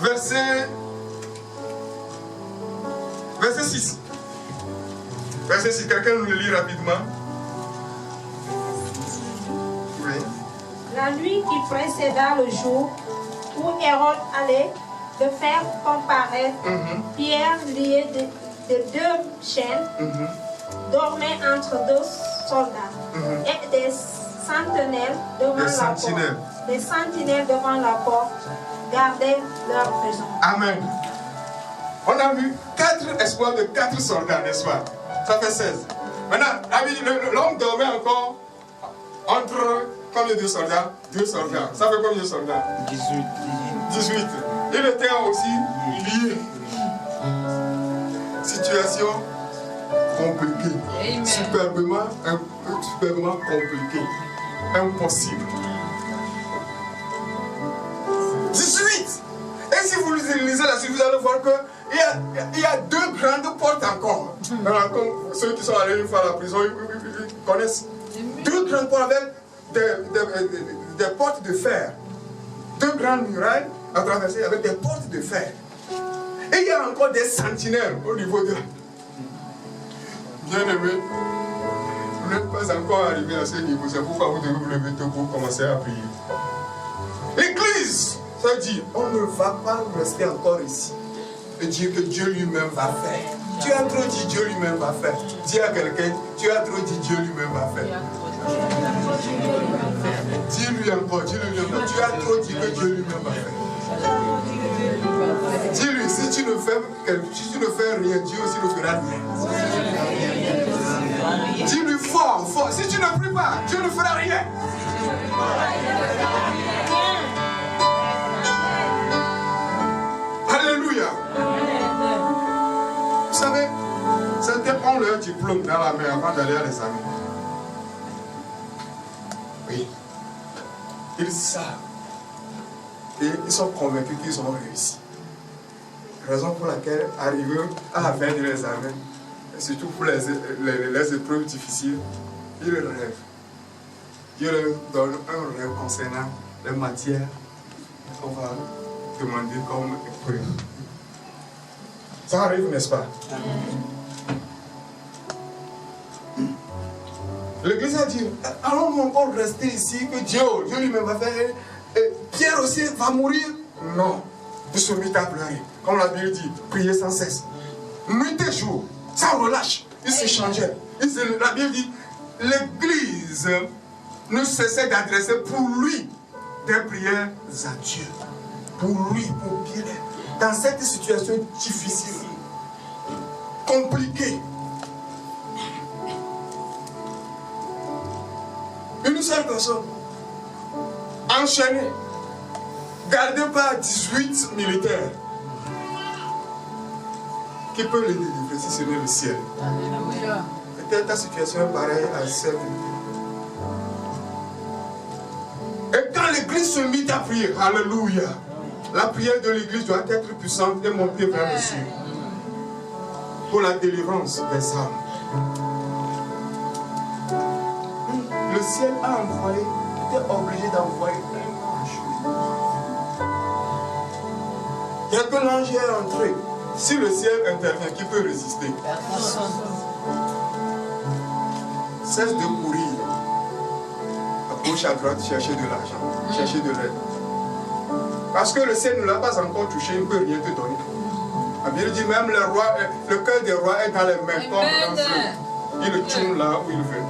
Verset 6. Verset 6. Quelqu'un nous le lit rapidement. Oui. La nuit qui précéda le jour où Hérode allait de faire comparaître Pierre lié de 2 chaînes, dormait entre 2 soldats et des sentinelles devant la porte. Des sentinelles devant la porte gardaient leur prison. Amen. On a vu 4 espoirs de 4 soldats, n'est-ce pas? Ça fait 16. Maintenant, l'homme dormait encore entre combien de soldats? 2 soldats. Ça fait combien de soldats? 18. Il était aussi lié. Situation compliquée. Superbement compliquée. Impossible. 18. Et si vous lisez la suite, vous allez voir qu'il y a 2 grandes portes encore. Comme ceux qui sont allés une fois à la prison, ils connaissent. 2 grandes portes avec des portes de fer. 2 grandes murailles à traverser avec des portes de fer. Et il y a encore des sentinelles au niveau de... Bien-aimés, n'êtes pas encore arrivé à ce niveau. C'est pourquoi vous devez vous lever tôt pour commencer à prier. L'église, ça dit, on ne va pas rester encore ici et dire que Dieu lui-même va faire. Tu as trop dit Dieu lui-même va faire. Dis à quelqu'un, tu as trop dit Dieu lui-même va faire. Dis-lui encore, dis-lui encore. Tu as trop dit que Dieu lui-même va faire. Dis-lui, si tu ne fais rien, Dieu aussi ne fera rien. Dis-lui fort, fort. Si tu ne pries pas, Dieu ne fera rien. Alléluia. Vous savez, certains ont leur diplôme dans la main avant d'aller à l'examen. Oui. Ils savent. Et ils sont convaincus qu'ils ont réussi. Raison pour laquelle, arriver à la fin de l'examen, surtout pour les épreuves difficiles, ils rêvent. Dieu leur donne un rêve concernant les matières qu'on va demander comme épreuve. Ça arrive, n'est-ce pas? L'Église a dit, allons-nous encore rester ici, que Dieu lui-même va faire. Pierre aussi va mourir? Non. Ils se mit à pleurer. Comme la Bible dit, prier sans cesse. Nuit et jour, sans relâche. Ils s'échangeaient. La Bible dit, l'Église ne cessait d'adresser pour lui des prières à Dieu. Pour lui, pour Pierre. Dans cette situation difficile, compliquée, une seule personne, enchaînée, gardée par 18 militaires, qui peut les délivrer si ce n'est le ciel. Peut-être ta situation est pareille à celle. Et quand l'église se mit à prier, alléluia, la prière de l'église doit être puissante et monter vers le ciel pour la délivrance des âmes. Le ciel a envoyé, était obligé d'envoyer un ange. Dès que l'ange est entré, si le ciel intervient, qui peut résister? Cesse de courir à gauche, à droite, chercher de l'argent, chercher de l'aide. Parce que le ciel ne l'a pas encore touché, il ne peut rien te donner. La Bible dit même le cœur des rois est dans les mains comme un fleuve. Il le tourne là où il veut.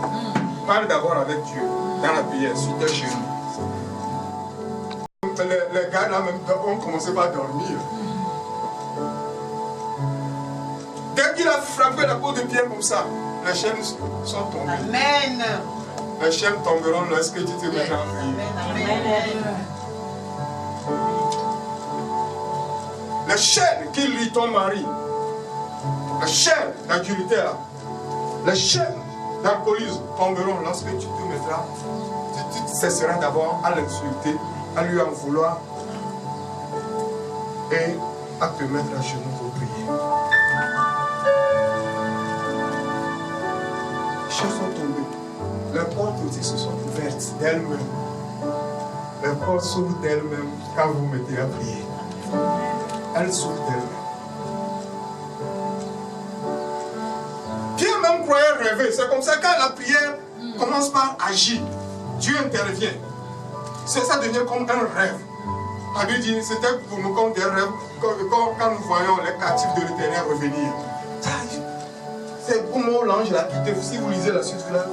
Parle d'abord avec Dieu, dans la prière, sur tes genoux. Les gars là même ont commencé par dormir. Dès qu'il a frappé la peau de Pierre comme ça, les chaînes sont tombées. Amen. Les chaînes tomberont lorsque tu te mettras en prière. Les chaînes qui lient ton mari, les chaînes d'adultère, les chaînes d'alcoolisme tomberont lorsque tu te mettras, tu cesseras d'abord à l'insulter, à lui en vouloir et à te mettre à genoux pour prier. Les chaînes sont tombées, les portes aussi se sont ouvertes d'elles-mêmes. Les portes s'ouvrent d'elles-mêmes quand vous vous mettez à prier. Elles s'ouvrent d'elles-mêmes. Pierre même croyait rêver. C'est comme ça quand la prière commence par agir, Dieu intervient. Ça devient comme un rêve. La Bible dit, c'était pour nous comme des rêves quand nous voyons les captifs de l'Éternel revenir. C'est pour moi l'ange l'a quitté. Si vous lisez la suite, vous l'avez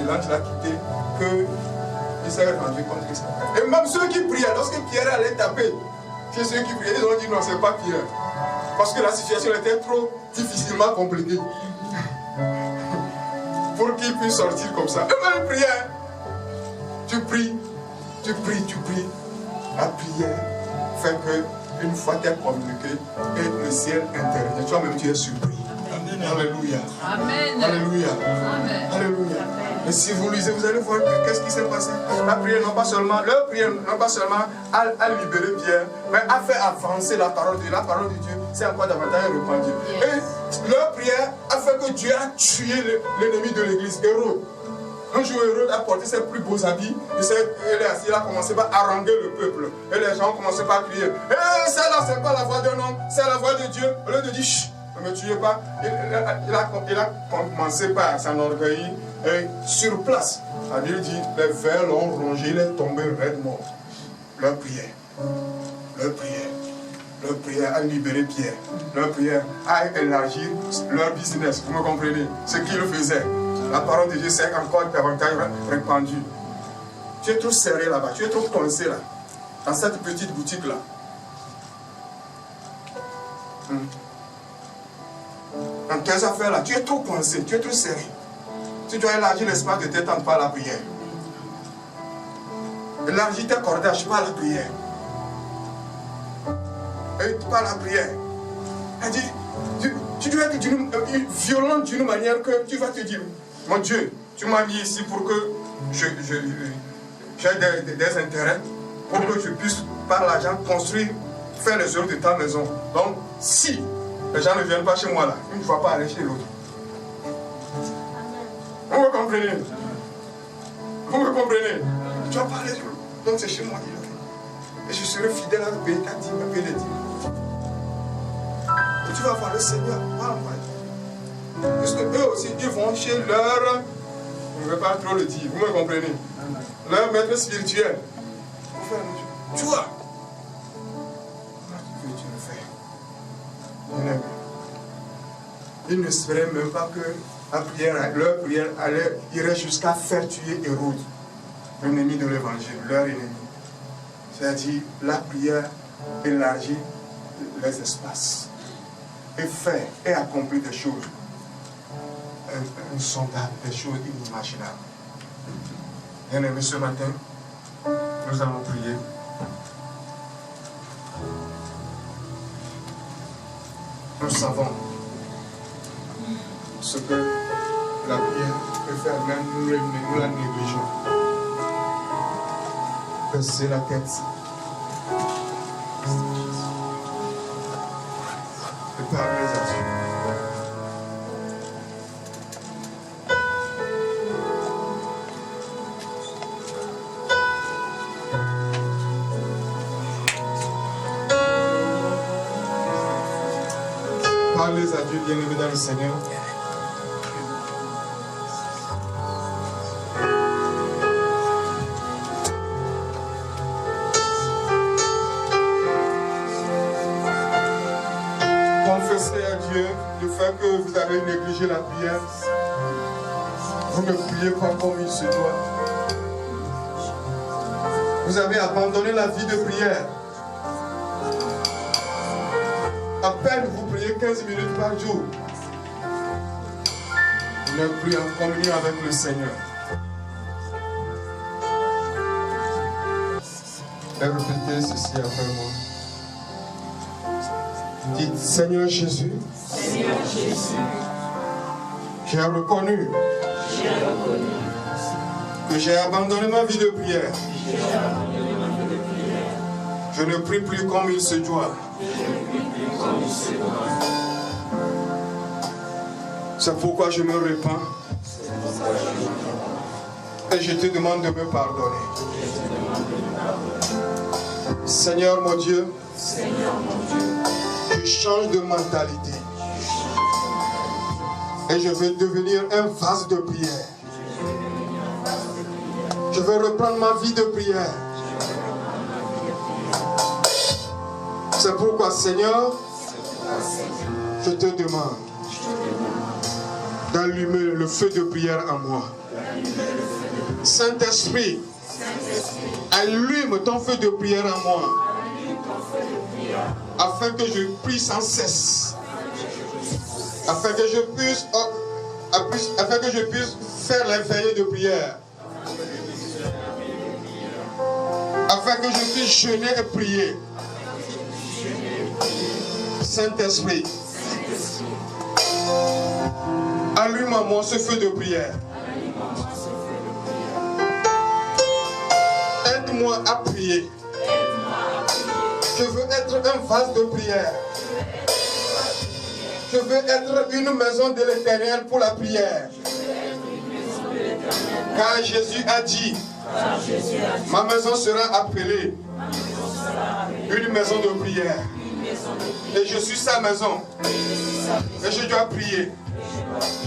l'ange l'a quitté, que il s'est rendu compte que ça. Et même ceux qui priaient, lorsque Pierre allait taper chez ceux qui priaient, ils ont dit non, c'est pas Pierre. Parce que la situation était trop difficilement compliquée pour qu'il puisse sortir comme ça. Eux-mêmes priaient. Tu pries. La prière fait que une fois tu es communiqué et le ciel intervient, toi-même tu es surpris. Amen. Alléluia. Amen. Alléluia. Amen. Alléluia. Et si vous lisez, vous allez voir qu'est-ce qui s'est passé. La prière leur prière non pas seulement à libérer Pierre, mais à faire avancer la parole de Dieu. La parole de Dieu, c'est encore davantage répandu. Yes. Et leur prière a fait que Dieu a tué l'ennemi de l'église, Hérode. Un jour, Hérode a porté ses plus beaux habits. Il a commencé par haranguer le peuple. Et les gens ont commencé par crier. Ça là, c'est pas la voix d'un homme, c'est la voix de Dieu. Au lieu de dire, chut, Ne me tuez pas. Il a commencé par s'enorgueillir sur place. La Bible dit, les vers l'ont rongé, il est tombé raide mort. Leur prière. Leur prière. Leur prière a libéré Pierre. Leur prière a élargi leur business. Vous me comprenez? Ce qu'ils faisaient. La parole de Dieu s'est encore davantage répandue. Tu es trop serré là-bas. Tu es trop coincé là. Dans cette petite boutique là. Dans tes affaires là, tu es trop coincé. Tu es trop serré. Tu dois élargir l'espace de tes tentes par la prière. Élargis tes cordages par la prière. Et par la prière. Elle dit, tu dois être violent d'une manière que tu vas te dire, mon Dieu, tu m'as mis ici pour que j'ai des intérêts, pour que je puisse par l'argent construire, faire les œuvres de ta maison. Donc, si les gens ne viennent pas chez moi là, ils ne vont pas aller chez l'autre. Vous me comprenez? Vous me comprenez? Tu vas parler sur l'autre. Donc c'est chez moi qu'il est. Et je serai fidèle à payer ta dîme, à payer les dîmes. Et tu vas voir le Seigneur. Parce que eux aussi, ils vont chez leur... Je ne vais pas trop le dire, vous me comprenez? Leur maître spirituel. Toi, tu le fais. Ils ne seraient même pas que leur prière irait jusqu'à faire tuer Hérode, l'ennemi de l'évangile, leur ennemi. C'est-à-dire, la prière élargit les espaces et fait et accomplit des choses insondables, des choses inimaginables. Bien-aimés, ce matin, nous allons prier. Nous savons ce que la prière peut faire, même nous la négligeons. Baisser la tête et parler à Dieu. Parlez à Dieu, bien-aimé dans le Seigneur. Confessez à Dieu le fait que vous avez négligé la prière. Vous ne priez pas comme il se doit. Vous avez abandonné la vie de prière. À peine vous priez 15 minutes par jour. Vous n'êtes plus en communion avec le Seigneur. Et répétez ceci après moi. Dites, Seigneur Jésus, j'ai reconnu que j'ai abandonné ma vie de prière. Je ne prie plus comme il se doit. C'est pourquoi je me répands et je te demande de me pardonner. Seigneur mon Dieu, je change de mentalité et je veux devenir un vase de prière. Je veux reprendre ma vie de prière. C'est pourquoi, Seigneur, je te demande d'allumer le feu de prière en moi. Saint-Esprit, allume ton feu de prière en moi, afin que je prie sans cesse, afin que je puisse faire les veillées de prière, afin que je puisse jeûner et prier. Saint-Esprit, allume en moi ce feu de prière. Aide-moi à prier. Je veux être un vase de prière. Je veux être une maison de l'Éternel pour la prière. Car Jésus a dit, ma maison sera appelée une maison de prière. Et je suis sa maison. Et je dois prier.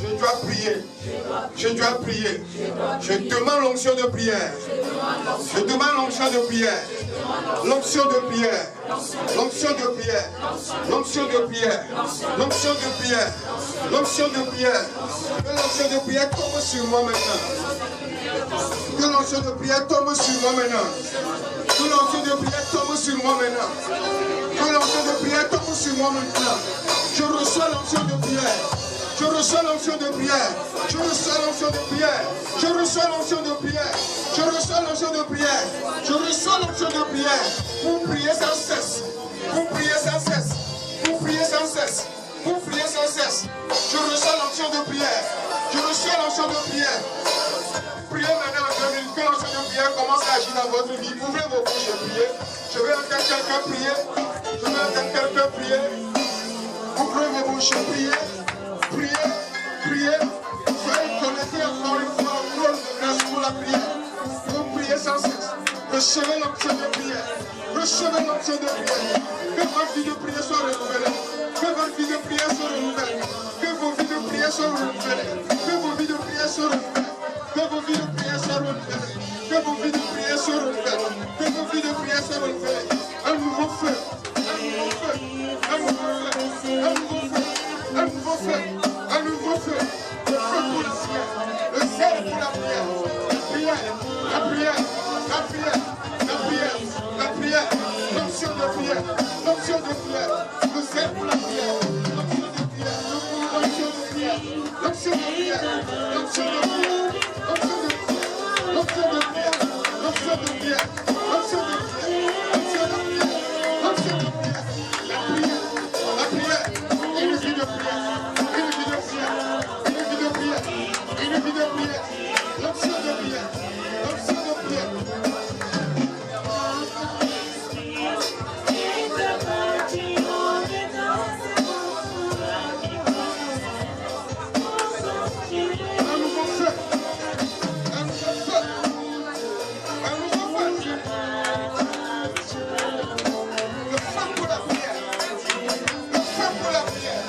Je dois prier. Je dois prier. Je demande l'onction de prière. Je demande l'onction de prière. L'onction de prière. L'onction de prière. L'onction de prière. L'onction de prière. L'onction de prière. Que l'onction de prière tombe sur moi maintenant. Que l'onction de prière tombe sur moi maintenant. Que l'onction de prière tombe sur moi maintenant. Que l'onction de prière tombe sur moi maintenant. Je reçois l'onction de prière. Je reçois l'onction de prière. Je reçois l'onction de prière. Je reçois l'onction de prière. Je reçois l'onction de prière. Je reçois l'onction de prière. Pour prier sans cesse. Pour prier sans cesse. Pour prier sans cesse. Pour prier sans cesse. Je reçois l'onction de prière. Je reçois l'onction de prière. Priez maintenant en 2 minutes. Que l'onction de prière commence à agir dans votre vie. Ouvrez vos bouches et priez. Je vais entendre quelqu'un prier. Je vais entendre quelqu'un prier. Ouvrez vos bouches et priez. Priez, priez, soyez connectés encore une fois au trône de grâce pour la prière. Vous priez sans cesse. Recevez l'onction de prière. Recevez l'onction de prière. Que votre vie de prière soit renouvelée. Que votre vie de prière soit renouvelée. Que vos vies de prière soient renouvelées. Que vos vies de prière soient renouvelées. Que vos vies de prière soient renouvelées. Que vos vies de prière soient renouvelées. Que vos vies de prière soient renouvelées. Un nouveau feu. Un nouveau feu. Un nouveau feu. Un nouveau feu. Un nouveau feu, un nouveau feu, le feu pour la prière, le zèle pour la prière, la prière, la prière, la prière, la prière, la prière, l'onction de prière, l'onction de prière, le zèle pour la prière, l'onction de prière, l'onction de prière, l'onction de prière, l'onction de prière, l'onction de prière, l'onction de prière, l'onction de prière, l'onction de prière, l'onction de prière, l'onction de prière, la prière, la prière. Une vie de prière, une vie de prière, une vie de prière, une vie de prière, l'onction de prière, l'onction de prière. Un nouveau feu, un nouveau feu, un nouveau feu. Le feu pour la prière, le feu pour la prière.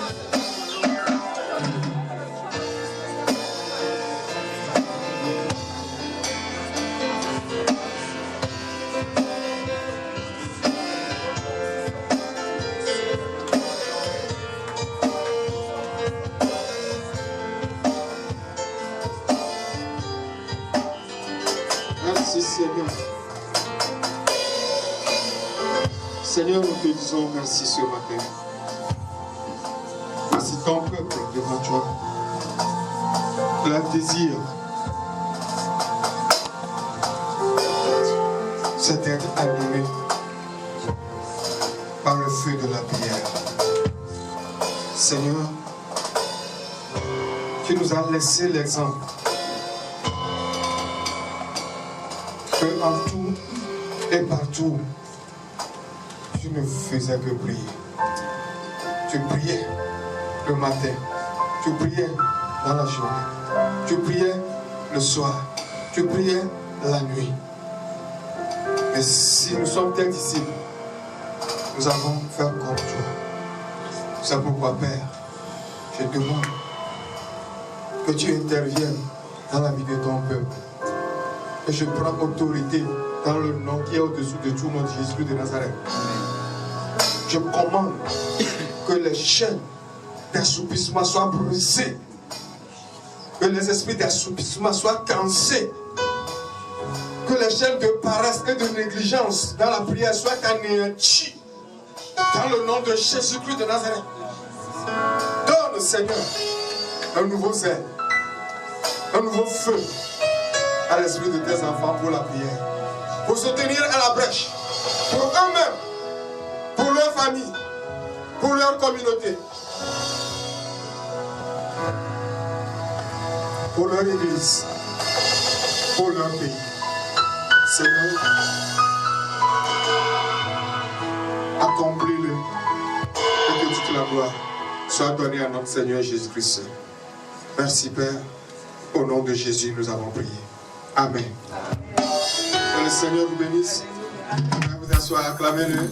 Merci Seigneur. Seigneur, nous te disons merci ce matin. Voici ton peuple devant toi. Le désir, c'est d'être animé par le feu de la prière. Seigneur, tu nous as laissé l'exemple que en tout et partout, tu ne faisais que prier. Tu priais le matin, tu priais dans la journée, tu priais le soir, tu priais la nuit. Et si nous sommes tes disciples, nous allons faire comme toi. C'est pourquoi, Père, je demande que tu interviennes dans la vie de ton peuple. Et je prends autorité dans le nom qui est au-dessous de tout nom de Jésus de Nazareth. Je commande que les chaînes d'assoupissement soient brisées, que les esprits d'assoupissement soient cassés, que les chaînes de paresse et de négligence dans la prière soient anéanties dans le nom de Jésus-Christ de Nazareth. Donne, Seigneur, un nouveau zèle, un nouveau feu à l'esprit de tes enfants pour la prière, pour se tenir à la brèche, pour eux-mêmes, pour leur famille, pour leur communauté, pour leur église, pour leur pays. Seigneur, accomplis-le et que toute la gloire soit donnée à notre Seigneur Jésus-Christ. Merci Père, au nom de Jésus nous avons prié. Amen. Que le Seigneur vous bénisse. Vous asseoir, acclamez-le.